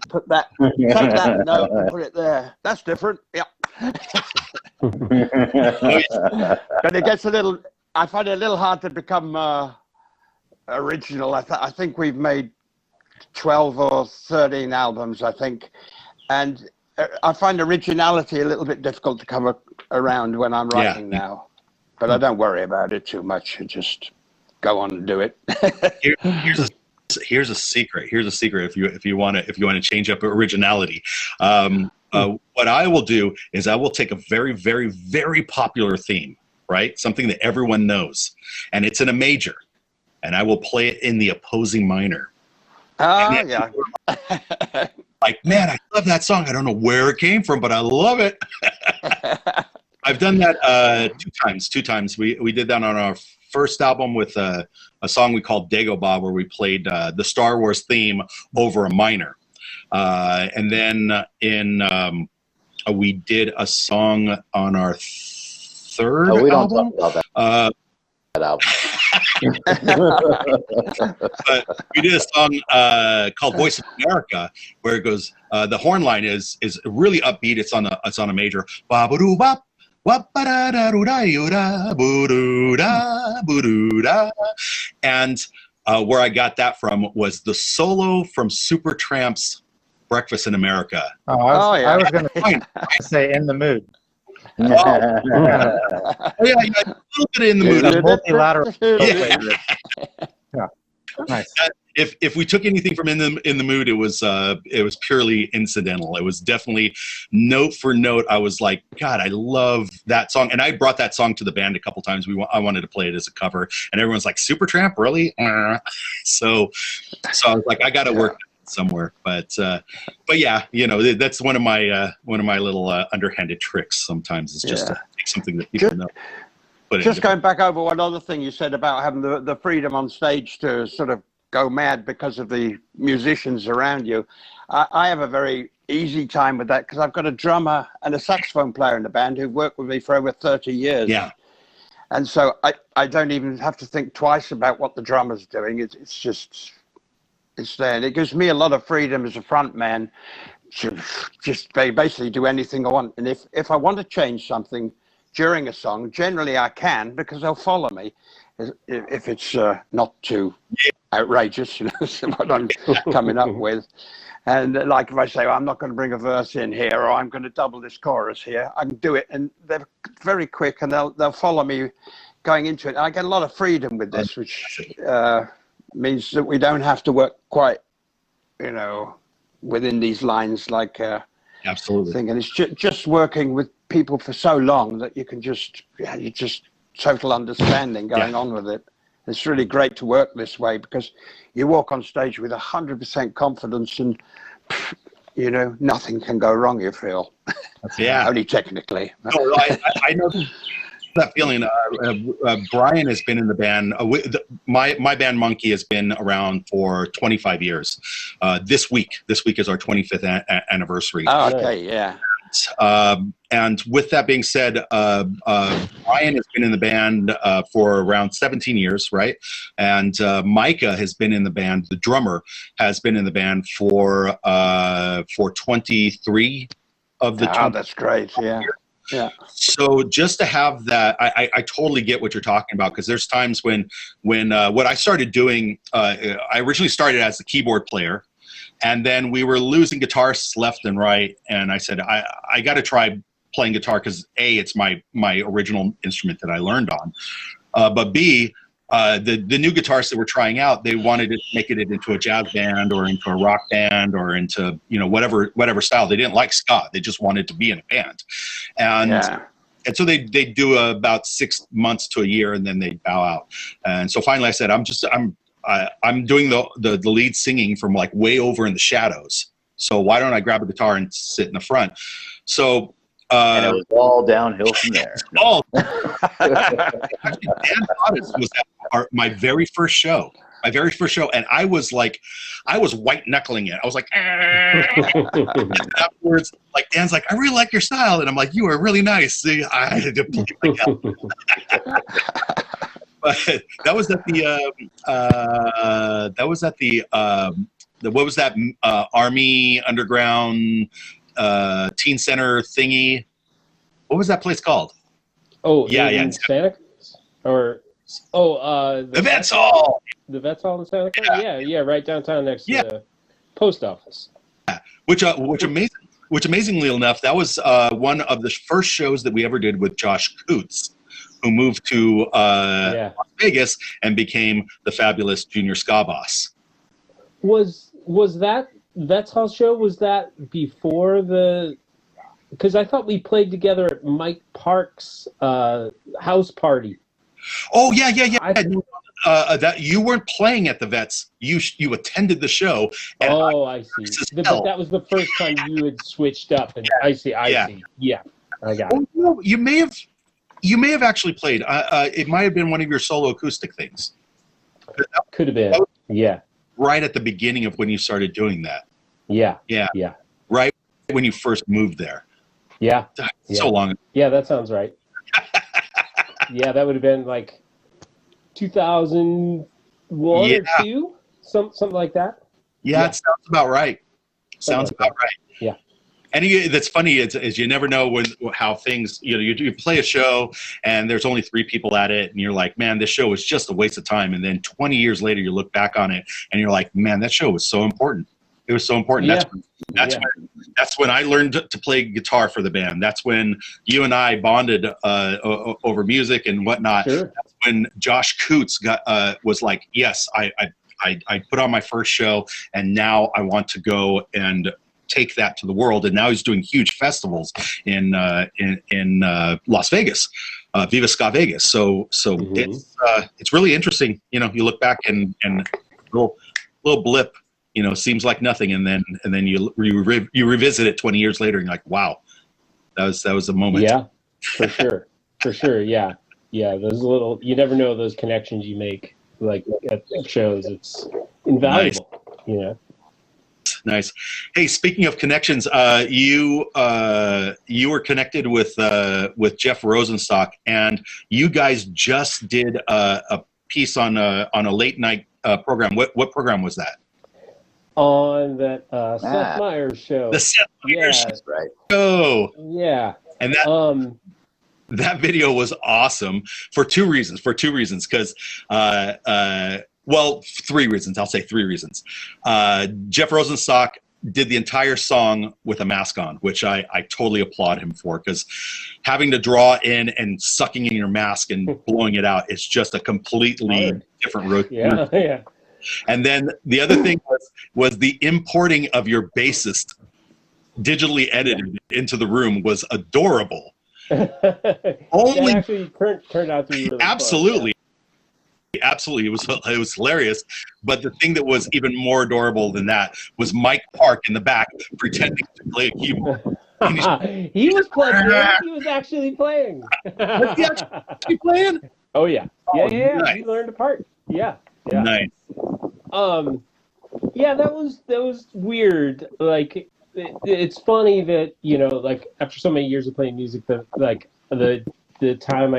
[SPEAKER 2] put that, take that note and put it there. That's different." Yeah. But it gets I find it a little hard to become original. I think we've made 12 or 13 albums, I think, and I find originality a little bit difficult to come around when I'm writing now, but I don't worry about it too much. I just go on and do it.
[SPEAKER 1] Here's a secret. If you want to change up originality, what I will do is I will take a very, very, very popular theme, right? Something that everyone knows, and it's in a major, and I will play it in the opposing minor.
[SPEAKER 2] Oh, yeah.
[SPEAKER 1] Like, man, I love that song. I don't know where it came from, but I love it. I've done that two times. We did that on our first album with a song we called Dagobah, where we played the Star Wars theme over a minor. And then we did a song on our third album.
[SPEAKER 5] We don't talk about that album.
[SPEAKER 1] But we did a song called "Voice of America," where it goes. The horn line is really upbeat. It's on a major. And where I got that from was the solo from Supertramp's "Breakfast in America."
[SPEAKER 4] I was going to say "In the Mood."
[SPEAKER 1] Yeah, a little bit in the mood.
[SPEAKER 4] Multilateral. Yeah, nice.
[SPEAKER 1] If we took anything from in the mood, it was purely incidental. It was definitely note for note. I was like, God, I love that song, and I brought that song to the band a couple times. I wanted to play it as a cover, and everyone's like, "Supertramp, really?" So I was like, I got to work somewhere, but yeah, that's one of my little underhanded tricks sometimes, is just to take something that people know.
[SPEAKER 2] Just going back over one other thing you said about having the freedom on stage to sort of go mad because of the musicians around you. I have a very easy time with that because I've got a drummer and a saxophone player in the band who worked with me for over 30 years.
[SPEAKER 1] Yeah.
[SPEAKER 2] And so I don't even have to think twice about what the drummer's doing. It's there, and it gives me a lot of freedom as a front man to just basically do anything I want. And if I want to change something during a song, generally I can, because they'll follow me if it's not too outrageous, what I'm coming up with. And like if I say, I'm not going to bring a verse in here, or I'm going to double this chorus here, I can do it, and they're very quick, and they'll follow me going into it. And I get a lot of freedom with this, which means that we don't have to work quite, within these lines like
[SPEAKER 1] absolutely
[SPEAKER 2] thing. And it's just working with people for so long that you can just total understanding going on with it. It's really great to work this way because you walk on stage with 100% confidence, and nothing can go wrong, you feel.
[SPEAKER 1] Yeah.
[SPEAKER 2] Only technically.
[SPEAKER 1] No, I know that feeling. Brian has been in the band. My band Monkey has been around for 25 years. This week is our 25th anniversary.
[SPEAKER 2] Oh, okay, yeah.
[SPEAKER 1] and with that being said, Brian has been in the band for around 17 years, right? And Micah has been in the band. The drummer has been in the band for 23 of the.
[SPEAKER 2] Oh, that's great. Yeah. Yeah.
[SPEAKER 1] So just to have that, I totally get what you're talking about, because there's times when what I started doing, I originally started as a keyboard player, and then we were losing guitarists left and right, and I said I got to try playing guitar, because A, it's my original instrument that I learned on, but B, the new guitarists that we're trying out, they wanted to make it into a jazz band or into a rock band or into whatever style. They didn't like ska. They just wanted to be in a band, and so they do about 6 months to a year, and then they bow out. And so finally, I said, I'm doing the lead singing from like way over in the shadows. So why don't I grab a guitar and sit in the front? So.
[SPEAKER 5] And it was all downhill from there.
[SPEAKER 1] Dan Potthast was at my very first show. And I was white knuckling it. I was like, afterwards, like Dan's like, I really like your style, and I'm like, you are really nice. See, I had to play like hell. But that was at the what was that Army Underground Teen Center thingy? What was that place called?
[SPEAKER 3] Oh,
[SPEAKER 1] yeah,
[SPEAKER 3] Santa or
[SPEAKER 1] the Vets Hall.
[SPEAKER 3] The Vets Hall in Santa Cruz? Yeah, right downtown next to the post office.
[SPEAKER 1] Yeah. Which amazingly enough, that was one of the first shows that we ever did with Josh Coots, who moved to Las Vegas and became the fabulous Junior Ska Boss.
[SPEAKER 3] Was that Vets Hall show, was that before the... Because I thought we played together at Mike Park's house party.
[SPEAKER 1] Oh, yeah. That you weren't playing at the Vets. You attended the show. And
[SPEAKER 3] I see. But that was the first time you had switched up. And I see. Yeah, I got it.
[SPEAKER 1] No, you may have actually played. It might have been one of your solo acoustic things.
[SPEAKER 3] Could have been. Yeah.
[SPEAKER 1] Right at the beginning of when you started doing that.
[SPEAKER 3] Yeah.
[SPEAKER 1] Right when you first moved there.
[SPEAKER 3] Yeah.
[SPEAKER 1] So long ago.
[SPEAKER 3] Yeah, that sounds right. Yeah, that would have been like 2001 or 2, something like that.
[SPEAKER 1] Yeah, it sounds about right.
[SPEAKER 3] Yeah.
[SPEAKER 1] And that's funny is you never know how things, you play a show and there's only 3 people at it, and you're like, man, this show was just a waste of time. And then 20 years later, you look back on it and you're like, man, that show was so important. It was so important.
[SPEAKER 3] Yeah.
[SPEAKER 1] That's when I learned to play guitar for the band. That's when you and I bonded over music and whatnot.
[SPEAKER 3] Sure.
[SPEAKER 1] That's when Josh Coots was like, yes, I put on my first show, and now I want to go and take that to the world. And now he's doing huge festivals in Las Vegas, Viva Ska Vegas. So it's really interesting. You look back and little blip. Seems like nothing, and then you revisit it 20 years later, and you're like, wow, that was a moment.
[SPEAKER 3] Yeah, for sure. Yeah. Those little, you never know those connections you make, like at shows. It's invaluable.
[SPEAKER 1] Nice. Nice. Hey, speaking of connections, you were connected with Jeff Rosenstock, and you guys just did a piece on a late night program. What program was that?
[SPEAKER 3] On that Seth Meyers show.
[SPEAKER 1] The Seth Meyers
[SPEAKER 5] right.
[SPEAKER 1] show.
[SPEAKER 3] Yeah.
[SPEAKER 1] And that video was awesome for two reasons. Because, 3 reasons. I'll say 3 reasons. Jeff Rosenstock did the entire song with a mask on, which I totally applaud him for, because having to draw in and sucking in your mask and blowing it out is just a completely different routine.
[SPEAKER 3] Yeah.
[SPEAKER 1] And then the other thing was the importing of your bassist digitally edited into the room was adorable.
[SPEAKER 3] It actually turned out to be really
[SPEAKER 1] absolutely fun, absolutely, it was hilarious. But the thing that was even more adorable than that was Mike Park in the back pretending to play a keyboard.
[SPEAKER 3] He was playing. He was actually playing.
[SPEAKER 1] Was he actually playing?
[SPEAKER 3] Oh yeah. Yeah.
[SPEAKER 1] Nice.
[SPEAKER 3] He learned a part. Yeah.
[SPEAKER 1] Nice.
[SPEAKER 3] Yeah, that was weird. Like, it's funny that, you know, like after so many years of playing music, the time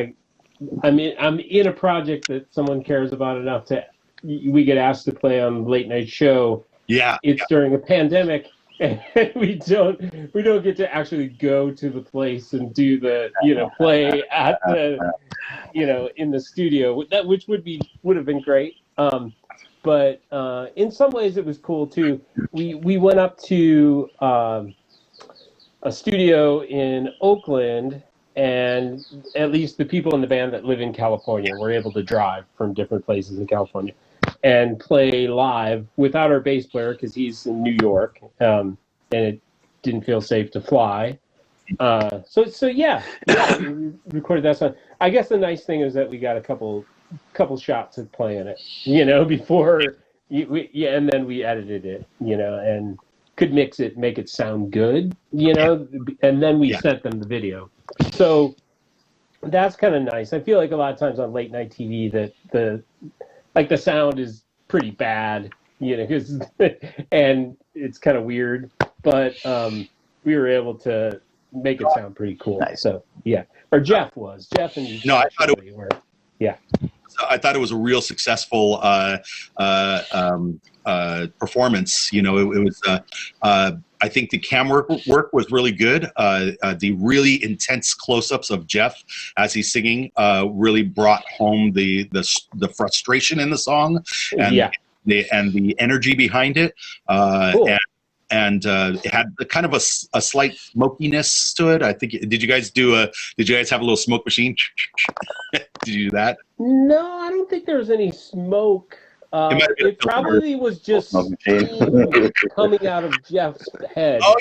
[SPEAKER 3] I'm in a project that someone cares about enough to we get asked to play on late night show.
[SPEAKER 1] Yeah.
[SPEAKER 3] It's during a pandemic, and we don't get to actually go to the place and do the, you know, play at the, you know, in the studio, which would have been great. But in some ways it was cool too. We went up to a studio in Oakland, and at least the people in the band that live in California were able to drive from different places in California and play live without our bass player because he's in New York, and it didn't feel safe to fly. So yeah, we recorded that song. I guess the nice thing is that we got a couple shots of playing it, you know, before and then we edited it, you know, and could mix it, make it sound good, you know, and then we sent them the video. So that's kind of nice. I feel like a lot of times on late night TV that the sound is pretty bad, you know, and it's kind of weird, but we were able to make it sound pretty cool.
[SPEAKER 5] Nice.
[SPEAKER 3] So yeah, or Jeff and you.
[SPEAKER 1] No, I thought it
[SPEAKER 3] were. Yeah.
[SPEAKER 1] So I thought it was a real successful performance. You know, it was. I think the camera work was really good. The really intense close-ups of Jeff as he's singing really brought home the frustration in the song and the energy behind it.
[SPEAKER 3] Cool.
[SPEAKER 1] And it had kind of a slight smokiness to it. I think. Did you guys have a little smoke machine? Did you do that?
[SPEAKER 3] No, I don't think there was any smoke. It probably was just steam coming out of Jeff's head.
[SPEAKER 1] Oh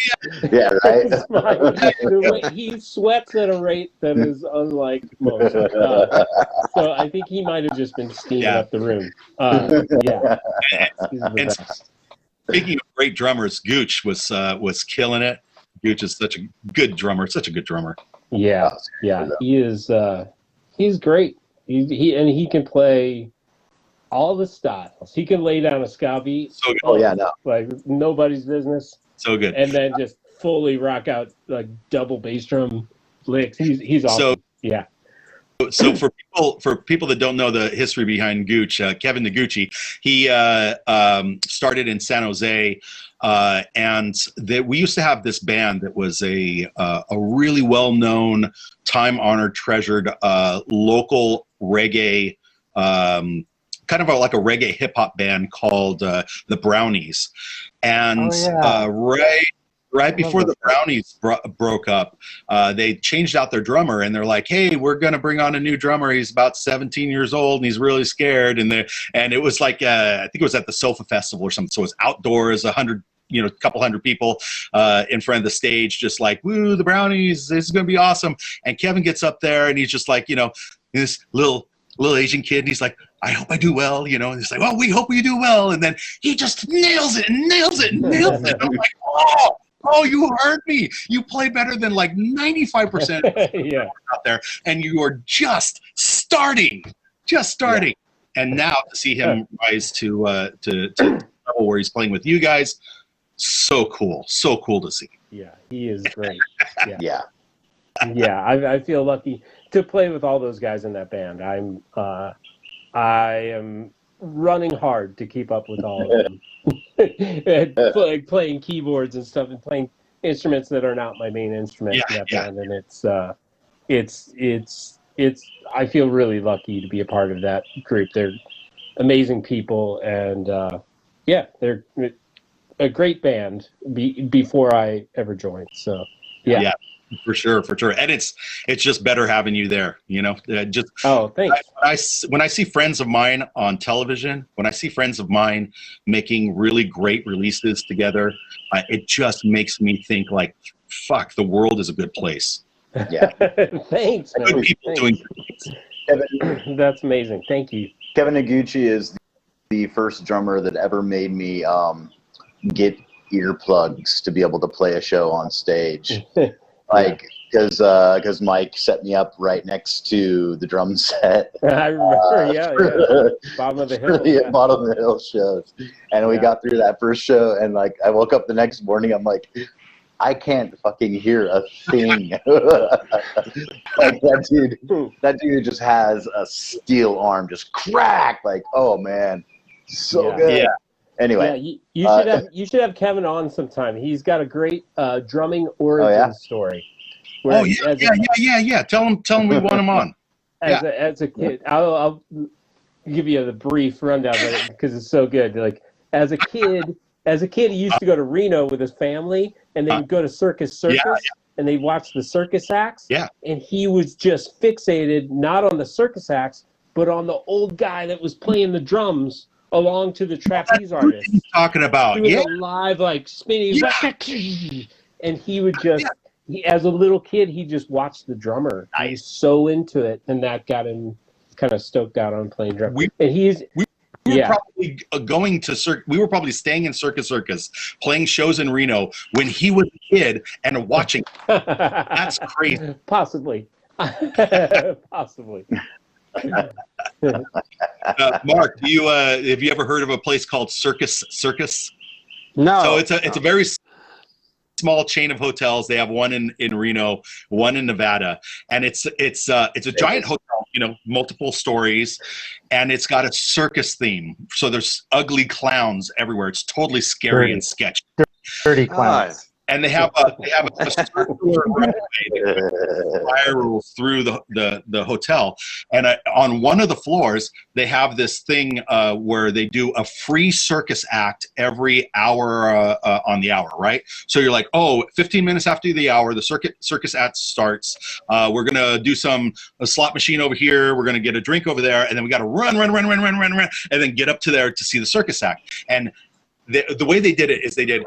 [SPEAKER 1] yeah,
[SPEAKER 5] right.
[SPEAKER 3] He sweats at a rate that is unlike most. So I think he might have just been steaming up the room.
[SPEAKER 1] And speaking of great drummers, Gooch was killing it. Gooch is such a good drummer.
[SPEAKER 3] Yeah. He is. He's great. He can play all the styles. He can lay down a ska beat.
[SPEAKER 1] So good.
[SPEAKER 5] Oh yeah, no.
[SPEAKER 3] Like nobody's business.
[SPEAKER 1] So good.
[SPEAKER 3] And then just fully rock out like double bass drum licks. He's awesome.
[SPEAKER 1] So
[SPEAKER 3] yeah.
[SPEAKER 1] So for people that don't know the history behind Gooch, Kevin Noguchi, he started in San Jose, and we used to have this band that was a really well-known, time-honored, treasured local reggae, kind of like a reggae hip-hop band called the Brownies, and right before the Brownies broke up, they changed out their drummer, and they're like, "Hey, we're gonna bring on a new drummer. He's about 17 years old, and he's really scared." And it was like I think it was at the Sofa Festival or something. So it was outdoors, a couple hundred people in front of the stage, just like, "Woo, the Brownies! This is gonna be awesome." And Kevin gets up there, and he's just like, you know, this little Asian kid, and he's like, "I hope I do well," you know. And he's like, "Well, we hope you do well." And then he just nails it. And I'm like, Oh, you heard me. You play better than like 95% out there, and you are just starting. And now to see him rise to level where he's playing with you guys, so cool to see.
[SPEAKER 3] Yeah, he is great.
[SPEAKER 5] Yeah.
[SPEAKER 3] I feel lucky to play with all those guys in that band. I am running hard to keep up with all of them. Like playing keyboards and stuff, and playing instruments that are not my main instrument in that band, and it's I feel really lucky to be a part of that group. They're amazing people, and they're a great band before I ever joined. So yeah.
[SPEAKER 1] For sure, and it's just better having you there. You know,
[SPEAKER 3] thanks.
[SPEAKER 1] When I see friends of mine on television, when I see friends of mine making really great releases together, it just makes me think like, fuck, the world is a good place.
[SPEAKER 5] Yeah.
[SPEAKER 3] Thanks. Man.
[SPEAKER 1] Good people doing
[SPEAKER 5] Kevin,
[SPEAKER 3] that's amazing. Thank you.
[SPEAKER 5] Kevin Noguchi is the first drummer that ever made me get earplugs to be able to play a show on stage. Like, because Mike set me up right next to the drum set.
[SPEAKER 3] I remember, bottom of the hill.
[SPEAKER 5] Bottom of the hill shows. And we got through that first show, and like I woke up the next morning, I'm like, I can't fucking hear a thing. Like that dude just has a steel arm, just crack. Like, oh man, so good.
[SPEAKER 1] Yeah.
[SPEAKER 5] Anyway,
[SPEAKER 3] you should have Kevin on sometime. He's got a great drumming origin story.
[SPEAKER 1] Oh yeah. Tell him we want him on.
[SPEAKER 3] As a kid, I'll give you the brief rundown because it's so good. Like as a kid, he used to go to Reno with his family, and they would go to Circus, and they'd watch the circus acts.
[SPEAKER 1] Yeah.
[SPEAKER 3] And he was just fixated not on the circus acts, but on the old guy that was playing the drums along to the trapeze artist.
[SPEAKER 1] He's talking about
[SPEAKER 3] live like spinning, and he would just. As a little kid, he just watched the drummer. He's so into it, and that got him kind of stoked out on playing drums. We were
[SPEAKER 1] probably going to we were probably staying in Circus, playing shows in Reno when he was a kid and watching. That's crazy.
[SPEAKER 3] Possibly. Possibly.
[SPEAKER 1] Mark, have you ever heard of a place called Circus?
[SPEAKER 2] No.
[SPEAKER 1] So it's a very small chain of hotels. They have one in Reno, one in Nevada, and it's a giant hotel, multiple stories, and it's got a circus theme. So there's ugly clowns everywhere. It's totally scary and sketchy.
[SPEAKER 4] Dirty clowns.
[SPEAKER 1] And they have a circular runway that spirals through the hotel. And on one of the floors, they have this thing where they do a free circus act every hour on the hour, right? So you're like, 15 minutes after the hour, the circus act starts. We're going to do a slot machine over here. We're going to get a drink over there. And then we got to run, and then get up to there to see the circus act. And the way they did it is they did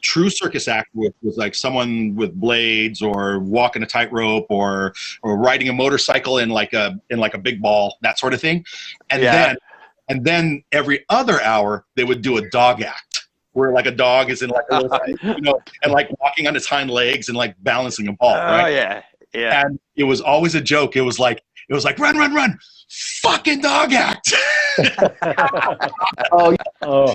[SPEAKER 1] true circus act, which was like someone with blades or walking a tightrope or riding a motorcycle in like a big ball, that sort of thing. And then every other hour they would do a dog act where like a dog is in like a little, and like walking on its hind legs and like balancing a ball. Right?
[SPEAKER 2] Oh yeah.
[SPEAKER 1] And it was always a joke. It was like run, fucking dog act.
[SPEAKER 5] So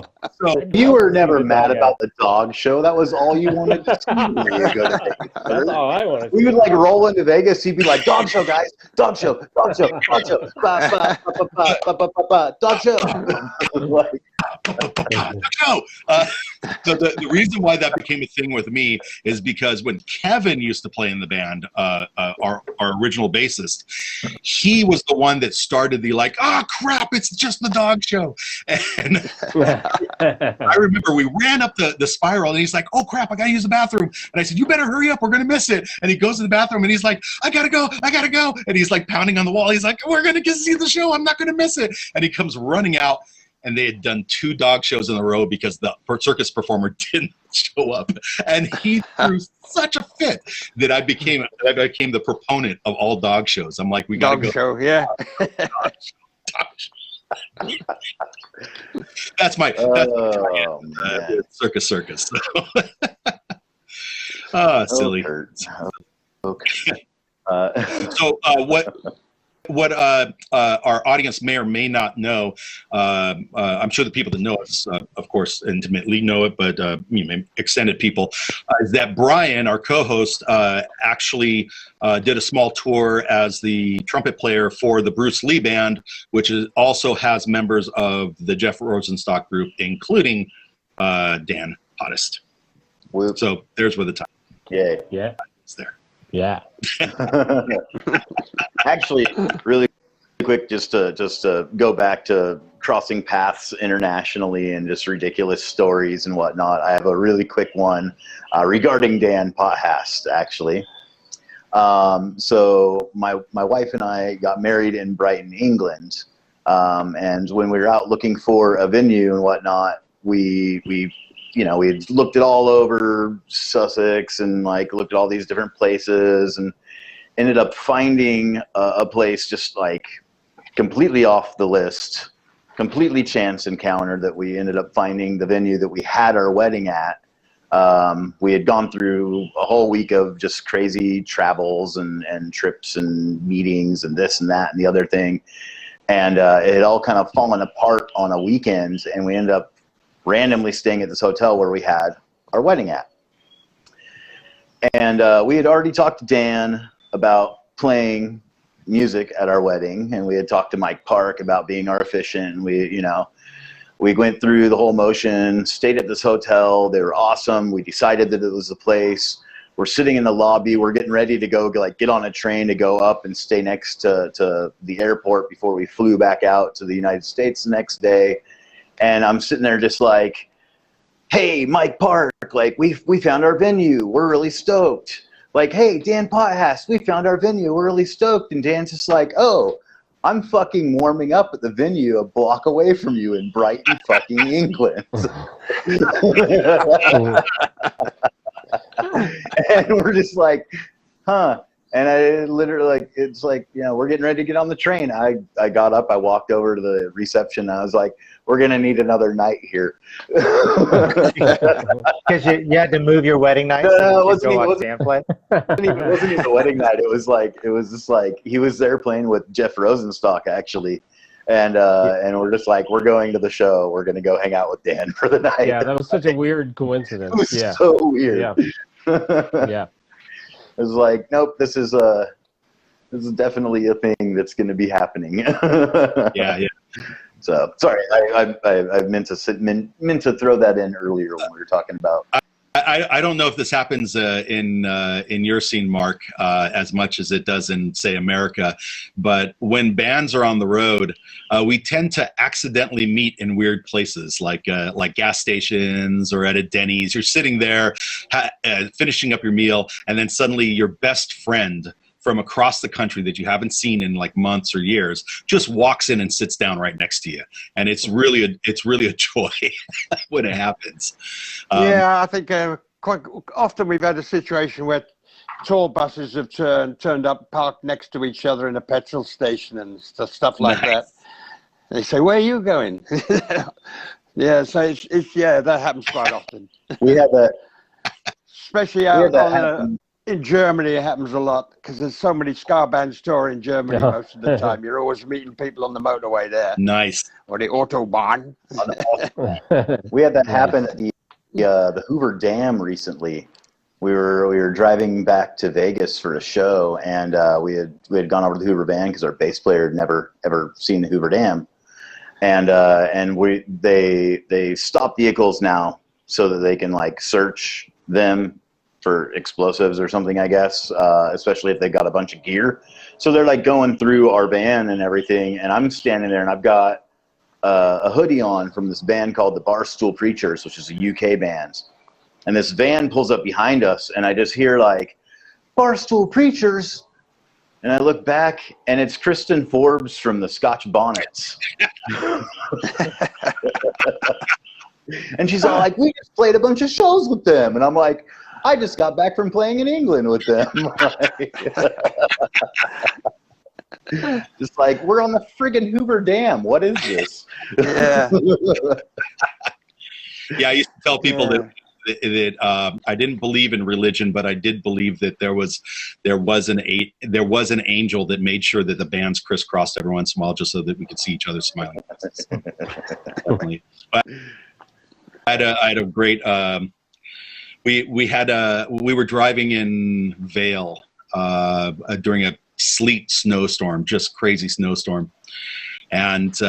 [SPEAKER 5] you were never mad about the dog show. That was all you wanted to see when you go to Vegas.
[SPEAKER 3] That's all I wanted.
[SPEAKER 5] We would like roll into Vegas. He'd be like, "Dog show, guys! Dog show! Dog show! Dog show! Dog show!" Like,
[SPEAKER 1] no. So the reason why that became a thing with me is because when Kevin used to play in the band, our original bassist, he was the one that started the like, crap, it's just the dog show. And I remember we ran up the spiral and he's like, oh crap, I gotta use the bathroom. And I said, you better hurry up, we're gonna miss it. And he goes to the bathroom and he's like, I gotta go. And he's like pounding on the wall. He's like, we're gonna get to see the show, I'm not gonna miss it. And he comes running out. And they had done 2 dog shows in a row because the circus performer didn't show up, and he threw such a fit that I became the proponent of all dog shows. I'm like, we got to go.
[SPEAKER 2] Dog show, yeah.
[SPEAKER 1] Dog show. That's my circus. Silly.
[SPEAKER 5] Okay.
[SPEAKER 1] So what our audience may or may not know, I'm sure the people that know us, of course, intimately know it, but extended people, is that Brian, our co-host, actually did a small tour as the trumpet player for the Bruce Lee Band, which also has members of the Jeff Rosenstock group, including Dan Potthast. So there's where the time.
[SPEAKER 5] Yeah.
[SPEAKER 1] It's there.
[SPEAKER 3] Yeah.
[SPEAKER 5] Actually, really quick, just to go back to crossing paths internationally and just ridiculous stories and whatnot. I have a really quick one regarding Dan Potthast, actually. So my wife and I got married in Brighton, England, and when we were out looking for a venue and whatnot, we had looked it all over Sussex and like looked at all these different places and ended up finding a place just like completely off the list, completely chance encounter that we ended up finding the venue that we had our wedding at. We had gone through a whole week of just crazy travels and trips and meetings and this and that and the other thing. And it had all kind of fallen apart on a weekend, and we ended up randomly staying at this hotel where we had our wedding at. And we had already talked to Dan about playing music at our wedding, and we had talked to Mike Park about being our officiant. And we went through the whole motion, stayed at this hotel. They were awesome. We decided that it was the place. We're sitting in the lobby. We're getting ready to go, like, get on a train to go up and stay next to the airport before we flew back out to the United States the next day. And I'm sitting there just like, hey, Mike Park, like, we found our venue. We're really stoked. Like, hey, Dan Potthast, we found our venue. We're really stoked. And Dan's just like, oh, I'm fucking warming up at the venue a block away from you in Brighton, fucking England. And we're just like, huh. And I literally, like, it's like, you know, we're getting ready to get on the train. I got up, I walked over to the reception, and I was like, we're going to need another night here.
[SPEAKER 4] Because you had to move your wedding night.
[SPEAKER 5] No, it
[SPEAKER 4] so
[SPEAKER 5] wasn't even the wedding night. It was just like, he was there playing with Jeff Rosenstock, actually. And we're just like, we're going to the show. We're going to go hang out with Dan for the night.
[SPEAKER 3] Yeah, that was such a weird coincidence.
[SPEAKER 5] It was
[SPEAKER 3] Yeah.
[SPEAKER 5] so weird.
[SPEAKER 3] Yeah. Yeah.
[SPEAKER 5] It was like, nope, this is definitely a thing that's going to be happening.
[SPEAKER 1] Yeah.
[SPEAKER 5] So sorry, I meant to throw that in earlier when we were talking about.
[SPEAKER 1] I don't know if this happens in your scene, Mark, as much as it does in, say, America, but when bands are on the road, we tend to accidentally meet in weird places, like gas stations or at a Denny's. You're sitting there, finishing up your meal, and then suddenly your best friend from across the country that you haven't seen in like months or years just walks in and sits down right next to you, and it's really a joy when it happens.
[SPEAKER 2] Yeah, I think quite often we've had a situation where tour buses have turned up, parked next to each other in a petrol station and stuff like that. And they say, "Where are you going?" Yeah, so it's that happens quite often.
[SPEAKER 5] We had that,
[SPEAKER 2] Especially in Germany, it happens a lot because there's so many ska bands tour in Germany most of the time. You're always meeting people on the motorway there.
[SPEAKER 1] Nice.
[SPEAKER 2] Or the Autobahn.
[SPEAKER 5] we had that happen at the Hoover Dam recently. We were driving back to Vegas for a show, and we had gone over to the Hoover Dam because our bass player had never ever seen the Hoover Dam, and they stop vehicles now so that they can, like, search them for explosives or something, I guess, especially if they've got a bunch of gear. So they're, like, going through our van and everything, and I'm standing there, and I've got a hoodie on from this band called the Barstool Preachers, which is a UK band. And this van pulls up behind us, and I just hear, like, Barstool Preachers. And I look back, and it's Kristen Forbes from the Scotch Bonnets. And she's all like, we just played a bunch of shows with them. And I'm like, I just got back from playing in England with them. Just like, we're on the friggin' Hoover Dam. What is this?
[SPEAKER 2] Yeah.
[SPEAKER 1] Yeah, I used to tell people that I didn't believe in religion, but I did believe that there was an angel that made sure that the bands crisscrossed every once in a while, just so that we could see each other smiling. Definitely. But I had a great. We were driving in Vale during a sleet snowstorm, just crazy snowstorm, and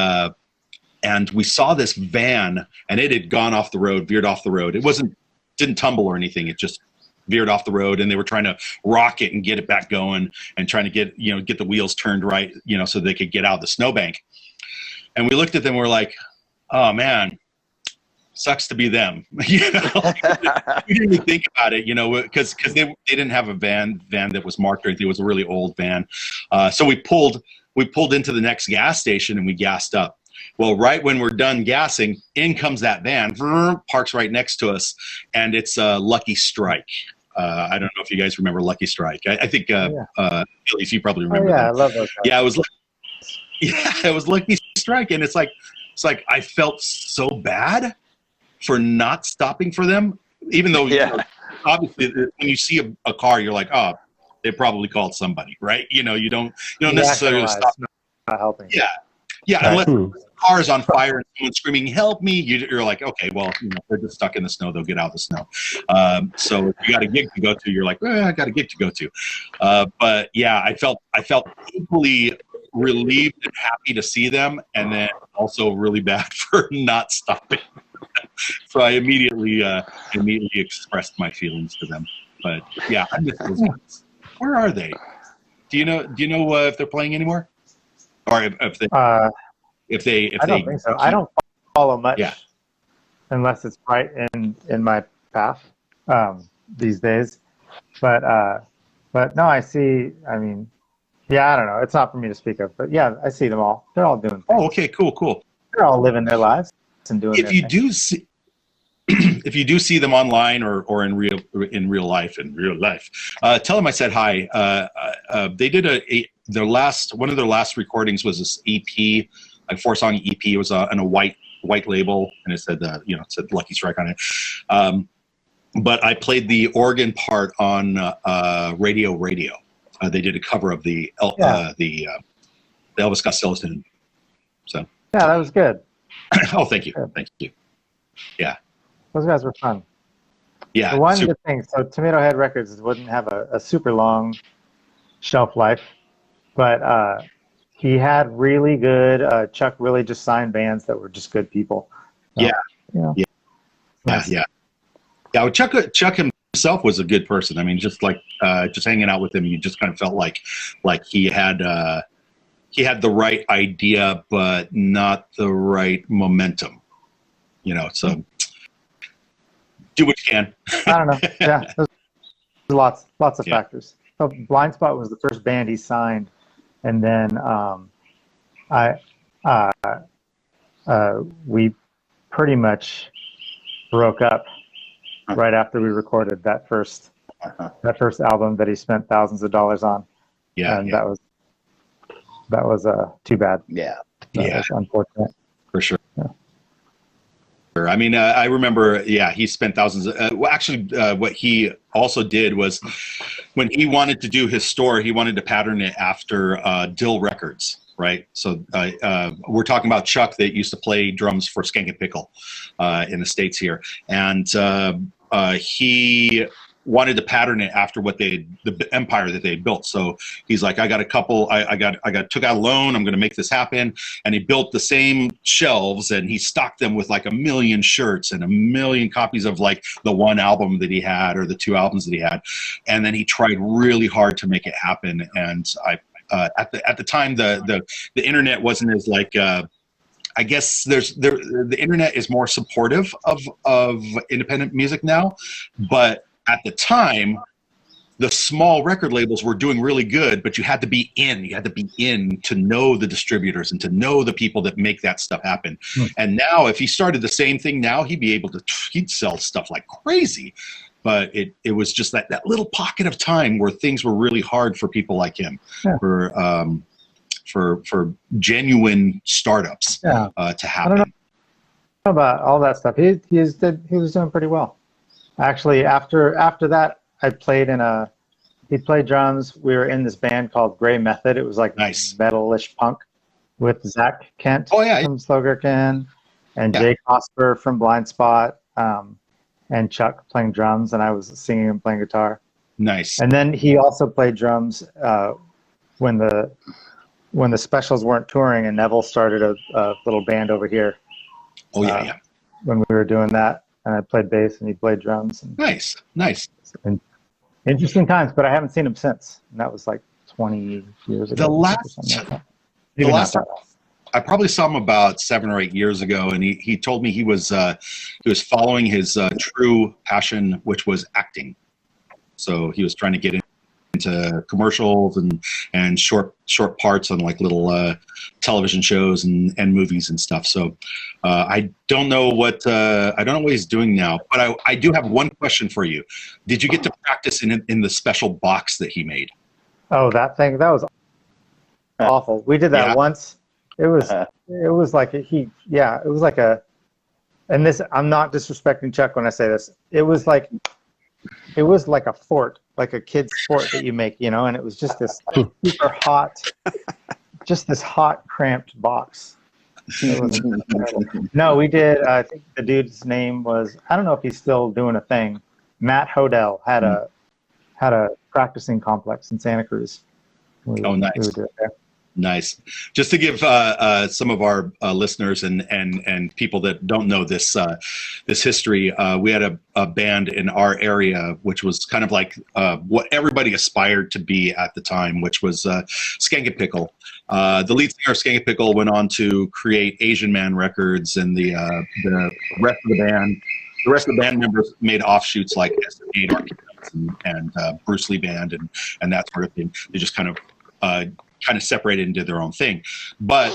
[SPEAKER 1] we saw this van, and it had gone off the road, veered off the road. It didn't tumble or anything. It just veered off the road, and they were trying to rock it and get it back going, and trying to get the wheels turned right, so they could get out of the snowbank. And we looked at them, and we're like, oh man, sucks to be them. We didn't even think about it, because they didn't have a van that was marked or anything. It was a really old van. So we pulled into the next gas station, and we gassed up. Well, right when we're done gassing, in comes that van, parks right next to us, and it's Lucky Strike. I don't know if you guys remember Lucky Strike. I think Achilles, you probably remember.
[SPEAKER 4] Oh, yeah,
[SPEAKER 1] that.
[SPEAKER 4] I love those guys.
[SPEAKER 1] Yeah, it was Lucky Strike, and it's like I felt so bad for not stopping for them, even though obviously when you see a car, you're like, oh, they probably called somebody, right? You don't necessarily stop.
[SPEAKER 4] Not helping.
[SPEAKER 1] Yeah, unless car is on fire and someone's screaming, "Help me!" You're like, okay, well, they're just stuck in the snow. They'll get out of the snow. So if you got a gig to go to, you're like, I got a gig to go to. But yeah, I felt equally relieved and happy to see them, and then also really bad for not stopping. So I immediately expressed my feelings to them. But yeah, I miss those guys. Where are they? Do you know if they're playing anymore, or if they?
[SPEAKER 4] I don't think so. I don't follow much unless it's right in my path these days. But no, I see. I mean, yeah, I don't know. It's not for me to speak of, but yeah, I see them all. They're all doing things.
[SPEAKER 1] Oh, okay, cool.
[SPEAKER 4] They're all living their lives and doing.
[SPEAKER 1] If you do see, if you do see them online or in real life, tell them I said hi. They did one of their last recordings was this EP, a 4-song EP. It was on a white label, and it said it said Lucky Strike on it. But I played the organ part on Radio. They did a cover of the Elvis Costello tune. So
[SPEAKER 4] yeah, that was good.
[SPEAKER 1] Oh, thank you. Yeah,
[SPEAKER 4] those guys were fun.
[SPEAKER 1] Yeah.
[SPEAKER 4] The one good thing, so Tomato Head Records wouldn't have a super long shelf life, but he had really good. Chuck really just signed bands that were just good people. So,
[SPEAKER 1] Yeah. Well, Chuck himself was a good person. I mean, just hanging out with him, you just kind of felt like he had the right idea, but not the right momentum. So do what you can.
[SPEAKER 4] I don't know. Yeah, there's lots of factors. So Blind Spot was the first band he signed, and then we pretty much broke up right after we recorded that first album that he spent thousands of dollars on.
[SPEAKER 1] Yeah,
[SPEAKER 4] and that was too bad.
[SPEAKER 5] Yeah,
[SPEAKER 4] that was unfortunate
[SPEAKER 1] for sure.
[SPEAKER 4] Yeah.
[SPEAKER 1] I mean, I remember, he spent thousands. What he also did was when he wanted to do his store, he wanted to pattern it after Dill Records, right? So we're talking about Chuck that used to play drums for Skank and Pickle in the States here. And he wanted to pattern it after the empire that they built. So he's like, I got a couple, took out a loan. I'm going to make this happen. And he built the same shelves and he stocked them with like 1 million shirts and 1 million copies of like the one album that he had or the 2 albums that he had. And then he tried really hard to make it happen. And at the time, the internet wasn't as like, I guess the internet is more supportive of independent music now, but at the time, the small record labels were doing really good, but you had to be in. You had to be in to know the distributors and to know the people that make that stuff happen. And now, if he started the same thing now, he'd sell stuff like crazy. But it was just that little pocket of time where things were really hard for people like him, for genuine startups to happen.
[SPEAKER 4] I don't know about all that stuff. He was doing pretty well. Actually, after that, I played he played drums. We were in this band called Gray Method. It was like
[SPEAKER 1] nice
[SPEAKER 4] metal-ish punk with Zach Kent from Slow Gherkin and Jay Cosper from Blind Spot, and Chuck playing drums, and I was singing and playing guitar.
[SPEAKER 1] Nice.
[SPEAKER 4] And then he also played drums when the Specials weren't touring, and Neville started a little band over here.
[SPEAKER 1] Oh yeah.
[SPEAKER 4] When we were doing that. And I played bass, and he played drums. And
[SPEAKER 1] nice.
[SPEAKER 4] And interesting times, but I haven't seen him since. And that was like 20 years ago.
[SPEAKER 1] The last time I probably saw him about 7 or 8 years ago, and he told me he was following his true passion, which was acting. So he was trying to get into commercials and short parts on like little television shows and movies and stuff. So I don't know what he's doing now, but I do have one question for you. Did you get to practice in the special box that he made?
[SPEAKER 4] Oh, that thing, that was awful. We did that once. It was like it was like and this, I'm not disrespecting Chuck when I say this. It was like a fort, like a kid's fort that you make, and it was just this super hot, cramped box. No, we did. I think the dude's name was, I don't know if he's still doing a thing. Matt Hodell had a practicing complex in Santa Cruz.
[SPEAKER 1] Oh, nice.
[SPEAKER 4] We would do it there.
[SPEAKER 1] Nice. Just to give some of our listeners and people that don't know this this history, we had a band in our area which was kind of like what everybody aspired to be at the time, which was Skanka Pickle. The lead singer of Skanka Pickle went on to create Asian Man Records, and the rest of the band members made offshoots like S8 and Bruce Lee Band and that sort of thing. They just kind of separated into their own thing. But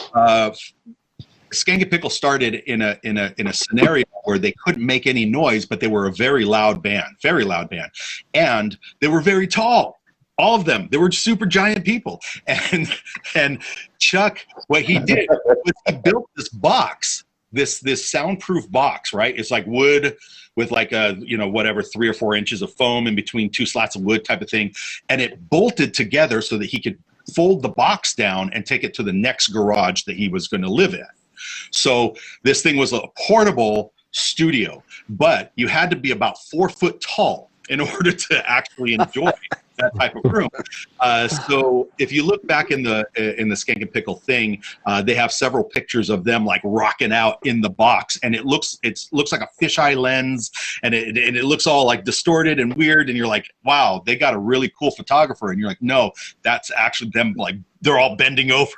[SPEAKER 1] Skanka Pickle started in a scenario where they couldn't make any noise, but they were a very loud band, and they were very tall. All of them. They were super giant people. And Chuck, what he did was he built this box, this soundproof box, right? It's like wood with like a, whatever, 3 or 4 inches of foam in between 2 slats of wood type of thing. And it bolted together so that he could fold the box down and take it to the next garage that he was going to live in. So this thing was a portable studio, but you had to be about 4 foot tall in order to actually enjoy that type of room. So if you look back in the Skanka Pickle thing, they have several pictures of them like rocking out in the box, and it looks like a fisheye lens, and it looks all like distorted and weird, and you're like, wow, they got a really cool photographer, and you're like, no, that's actually them, like they're all bending over.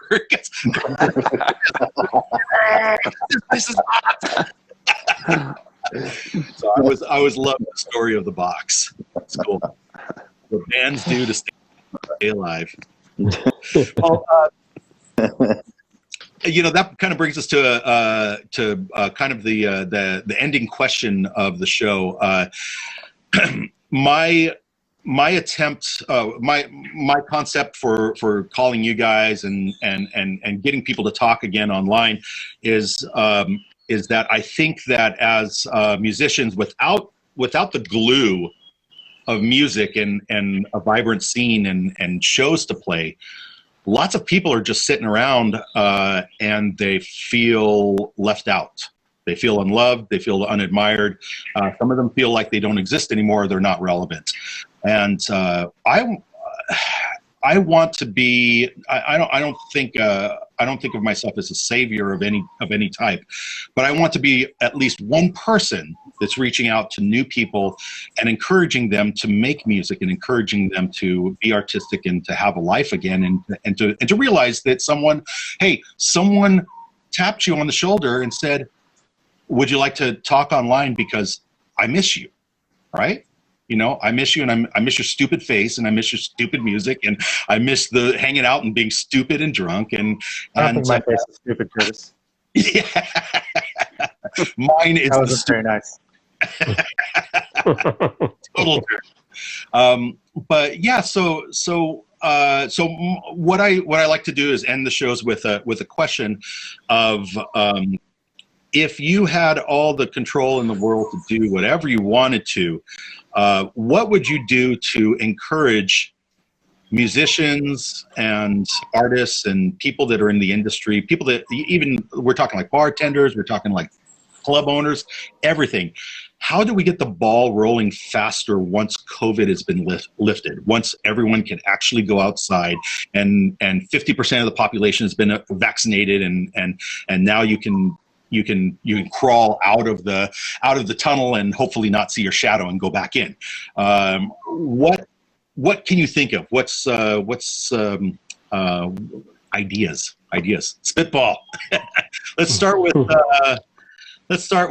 [SPEAKER 1] This is hot. So I was loving the story of the box. It's cool. What bands do to stay alive. Well, that kind of brings us to kind of the ending question of the show. My attempt, my concept for calling you guys and getting people to talk again online is that I think that as musicians, without the glue of music and a vibrant scene and shows to play, lots of people are just sitting around and they feel left out. They feel unloved. They feel unadmired. Some of them feel like they don't exist anymore. They're not relevant. And I want to be. I don't think of myself as a savior of any type, but I want to be at least one person that's reaching out to new people and encouraging them to make music and encouraging them to be artistic and to have a life again and to realize that someone tapped you on the shoulder and said, would you like to talk online because I miss you, right? I miss you, and I miss your stupid face, and I miss your stupid music, and I miss the hanging out and being stupid and drunk.
[SPEAKER 4] I don't think my face is stupid, Curtis.
[SPEAKER 1] Yeah, mine is.
[SPEAKER 4] That was very nice.
[SPEAKER 1] Total jerk. But yeah, so what I like to do is end the shows with a question of if you had all the control in the world to do whatever you wanted to, what would you do to encourage musicians and artists and people that are in the industry, people that even, we're talking like bartenders, we're talking like club owners, everything. How do we get the ball rolling faster once COVID has been lifted, once everyone can actually go outside and 50% of the population has been vaccinated and now you can crawl out of the tunnel and hopefully not see your shadow and go back in. What can you think of? What's ideas? Spitball. Let's start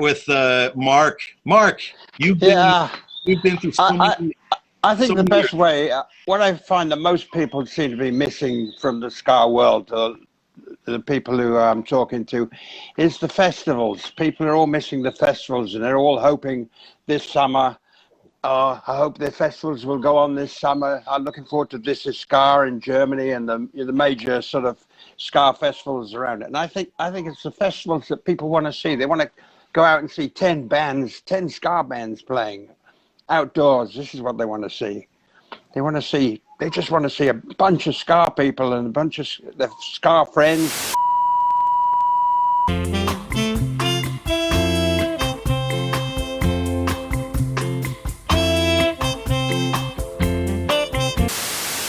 [SPEAKER 1] with Mark. Mark, you've been through so many.
[SPEAKER 2] I think the best way, what I find that most people seem to be missing from the ska world, the people who I'm talking to, is the festivals. People are all missing the festivals, and they're all hoping this summer. I hope the festivals will go on this summer. I'm looking forward to This Is Ska in Germany and the major sort of ska festivals around it. And I think it's the festivals that people want to see. They want to go out and see 10 ska bands playing outdoors. This is what they want to see. They just want to see a bunch of ska people and a bunch of their ska friends.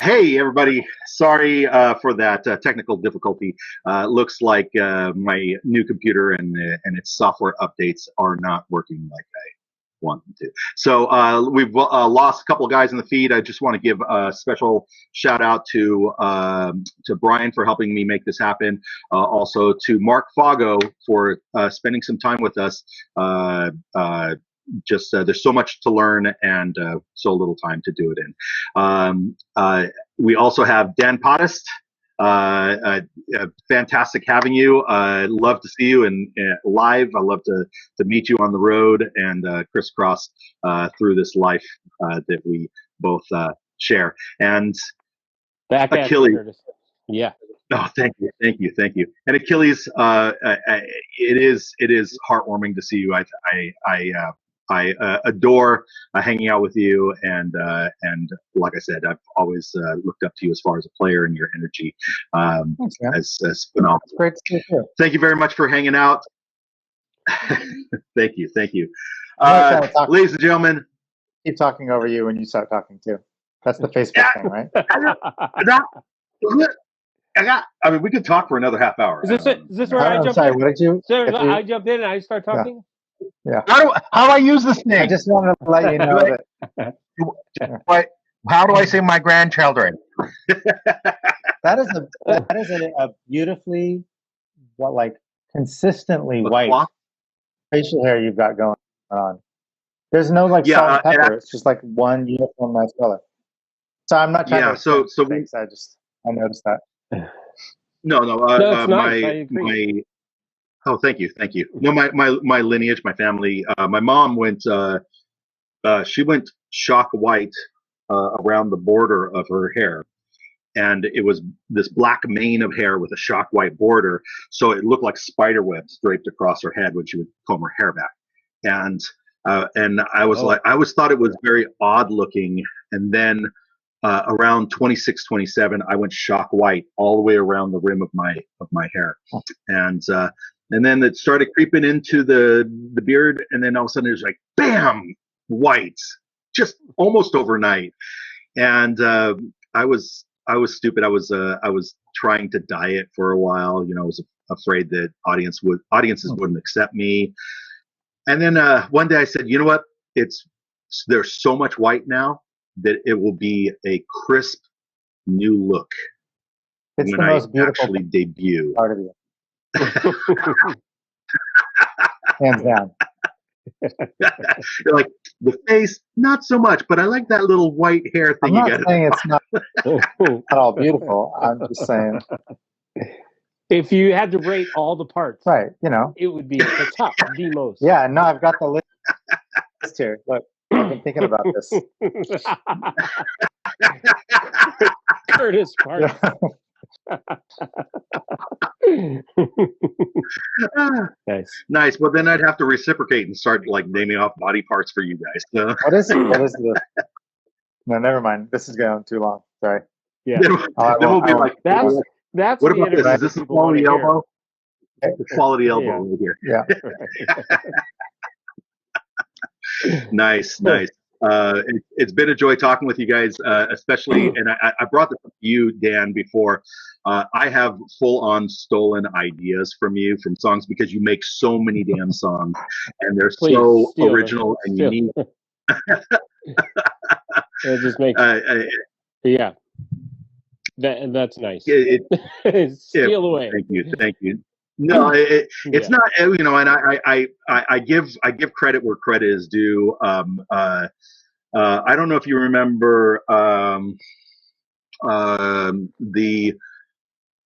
[SPEAKER 1] Hey, everybody. Sorry for that technical difficulty. Looks like my new computer and its software updates are not working like I want them to. So we've lost a couple of guys in the feed. I just want to give a special shout out to Brian for helping me make this happen. Also to Mark Foggo for spending some time with us. There's so much to learn and so little time to do it in. We also have Dan Potthast. Fantastic having you. Love to see you in live. I love to meet you on the road and crisscross through this life that we both share. And
[SPEAKER 3] Back at
[SPEAKER 1] Achilles.
[SPEAKER 3] you, Curtis. Yeah.
[SPEAKER 1] Oh, thank you. And Achilles, it is heartwarming to see you. I adore hanging out with you, and like I said, I've always looked up to you as far as a player and your energy as phenomenal.
[SPEAKER 4] It's great to see you too.
[SPEAKER 1] Thank you very much for hanging out. Thank you. Ladies and gentlemen,
[SPEAKER 4] Keep talking over you when you start talking too. That's the Facebook thing, right?
[SPEAKER 1] I mean, we could talk for another half hour.
[SPEAKER 3] Is this where I
[SPEAKER 4] I'm
[SPEAKER 3] jump
[SPEAKER 4] sorry,
[SPEAKER 3] in?
[SPEAKER 4] what did you?
[SPEAKER 3] So
[SPEAKER 4] if you-
[SPEAKER 3] I jump in and I start talking?
[SPEAKER 4] Yeah.
[SPEAKER 1] How do I use this thing?
[SPEAKER 4] I just wanted to let you know that
[SPEAKER 1] How do I say my grandchildren?
[SPEAKER 4] that is a beautifully, consistently white facial hair you've got going on. There's no salt and pepper. It's just like one uniform nice color. So I'm not trying to. I noticed that.
[SPEAKER 1] No.
[SPEAKER 3] It's nice. I agree.
[SPEAKER 1] Oh, thank you. No, my lineage, my family. My mom went. She went shock white around the border of her hair, and it was this black mane of hair with a shock white border, so it looked like spider webs draped across her head when she would comb her hair back. And I was I always thought it was very odd looking, and then around 26, 27, I went shock white all the way around the rim of my hair, and then it started creeping into the beard, and then all of a sudden it was like bam, white, just almost overnight. And I was stupid. I was trying to dye it for a while. I was afraid that audiences wouldn't accept me. And then one day I said, you know what? There's so much white now that it will be a crisp new look
[SPEAKER 4] It's
[SPEAKER 1] when
[SPEAKER 4] the most
[SPEAKER 1] I
[SPEAKER 4] beautiful
[SPEAKER 1] actually debut.
[SPEAKER 4] part of you. Hands down.
[SPEAKER 1] You're like, the face, not so much, but I like that little white hair thing.
[SPEAKER 4] I'm not saying it's not at all beautiful. I'm just saying.
[SPEAKER 3] If you had to rate all the parts,
[SPEAKER 4] Right,
[SPEAKER 3] it would be at the top, the most.
[SPEAKER 4] Yeah, no, I've got the list here. Look, I've been thinking about this.
[SPEAKER 3] Curtis parts. Nice.
[SPEAKER 1] Well, then I'd have to reciprocate and start naming off body parts for you guys. So.
[SPEAKER 4] What is it? No, never mind. This is going too long. Sorry.
[SPEAKER 3] Yeah.
[SPEAKER 1] Then we'll be like,
[SPEAKER 3] that's
[SPEAKER 1] what
[SPEAKER 3] the
[SPEAKER 1] about this? Is this a quality elbow? The quality elbow right here.
[SPEAKER 4] Yeah.
[SPEAKER 1] Nice. It's been a joy talking with you guys, especially, and I brought this up to you, Dan, before. I have full-on stolen ideas from you from songs because you make so many damn songs, and they're so original and unique.
[SPEAKER 3] It just makes yeah. That's nice. Steal away.
[SPEAKER 1] Thank you. No, it's not. And I give credit where credit is due. I don't know if you remember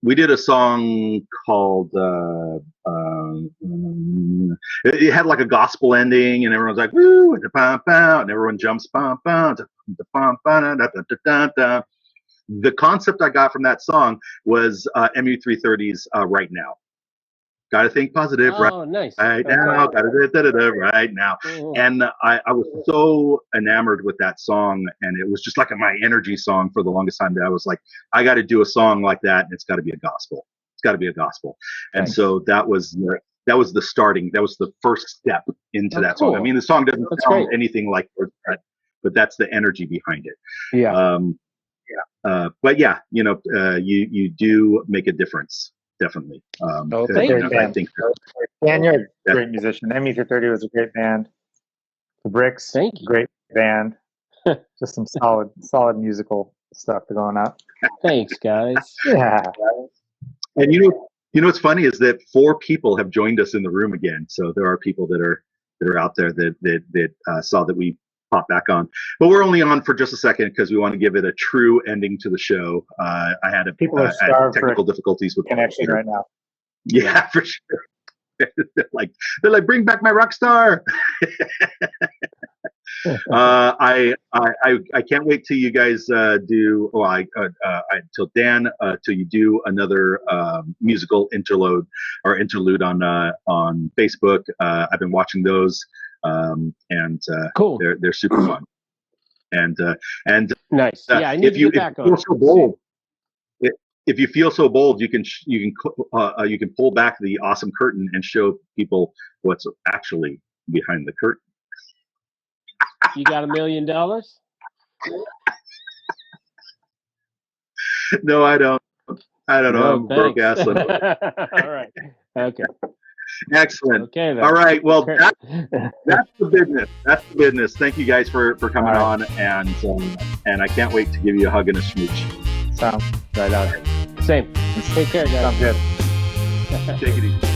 [SPEAKER 1] we did a song called it had like a gospel ending, and everyone's like woo, and everyone jumps. The concept I got from that song was MU330's Right Now. Gotta think positive,
[SPEAKER 3] Nice.
[SPEAKER 1] Right now, right now. And I was so enamored with that song, and it was just like my energy song for the longest time that I was like, I got to do a song like that, and it's got to be a gospel. It's got to be a gospel. And so that was the starting. That was the first step into that song. I mean, the song doesn't sound anything like, but that's the energy behind it.
[SPEAKER 3] Yeah.
[SPEAKER 1] But yeah, you do make a difference, definitely.
[SPEAKER 3] Oh,
[SPEAKER 4] It's a great
[SPEAKER 1] I
[SPEAKER 4] band.
[SPEAKER 1] think
[SPEAKER 4] Dan, you're a great musician. ME330 was a great band. The Bricks,
[SPEAKER 3] Thank you.
[SPEAKER 4] great band. Just some solid musical stuff going on.
[SPEAKER 3] Thanks, guys.
[SPEAKER 4] Yeah.
[SPEAKER 1] and you know what's funny is that 4 people have joined us in the room again. So there are people that are out there that saw that we popped back on, but we're only on for just a second because we want to give it a true ending to the show. I had
[SPEAKER 4] People are starved
[SPEAKER 1] technical
[SPEAKER 4] for
[SPEAKER 1] difficulties with
[SPEAKER 4] connection right now.
[SPEAKER 1] Yeah, for sure. they're like, bring back my rock star. I can't wait till you guys do. Till Dan, till you do another musical interlude on Facebook. I've been watching those, and
[SPEAKER 3] Cool.
[SPEAKER 1] they're super fun. And
[SPEAKER 3] Nice. Yeah, I need
[SPEAKER 1] if
[SPEAKER 3] to
[SPEAKER 1] you
[SPEAKER 3] get back on.
[SPEAKER 1] feel so bold, if you feel so bold, you can pull back the awesome curtain and show people what's actually behind the curtain.
[SPEAKER 3] You got $1 million?
[SPEAKER 1] No, I don't. I don't know. I'm broke
[SPEAKER 3] thanks.
[SPEAKER 1] ass.
[SPEAKER 3] All right. Okay.
[SPEAKER 1] Excellent.
[SPEAKER 3] Okay. Then.
[SPEAKER 1] All right. Well,
[SPEAKER 3] Okay.
[SPEAKER 1] that's the business. That's the business. Thank you guys for coming on, and I can't wait to give you a hug and a smooch.
[SPEAKER 4] Sounds right out.
[SPEAKER 3] Same. Take care, guys.
[SPEAKER 4] Sounds good.
[SPEAKER 1] Take it easy.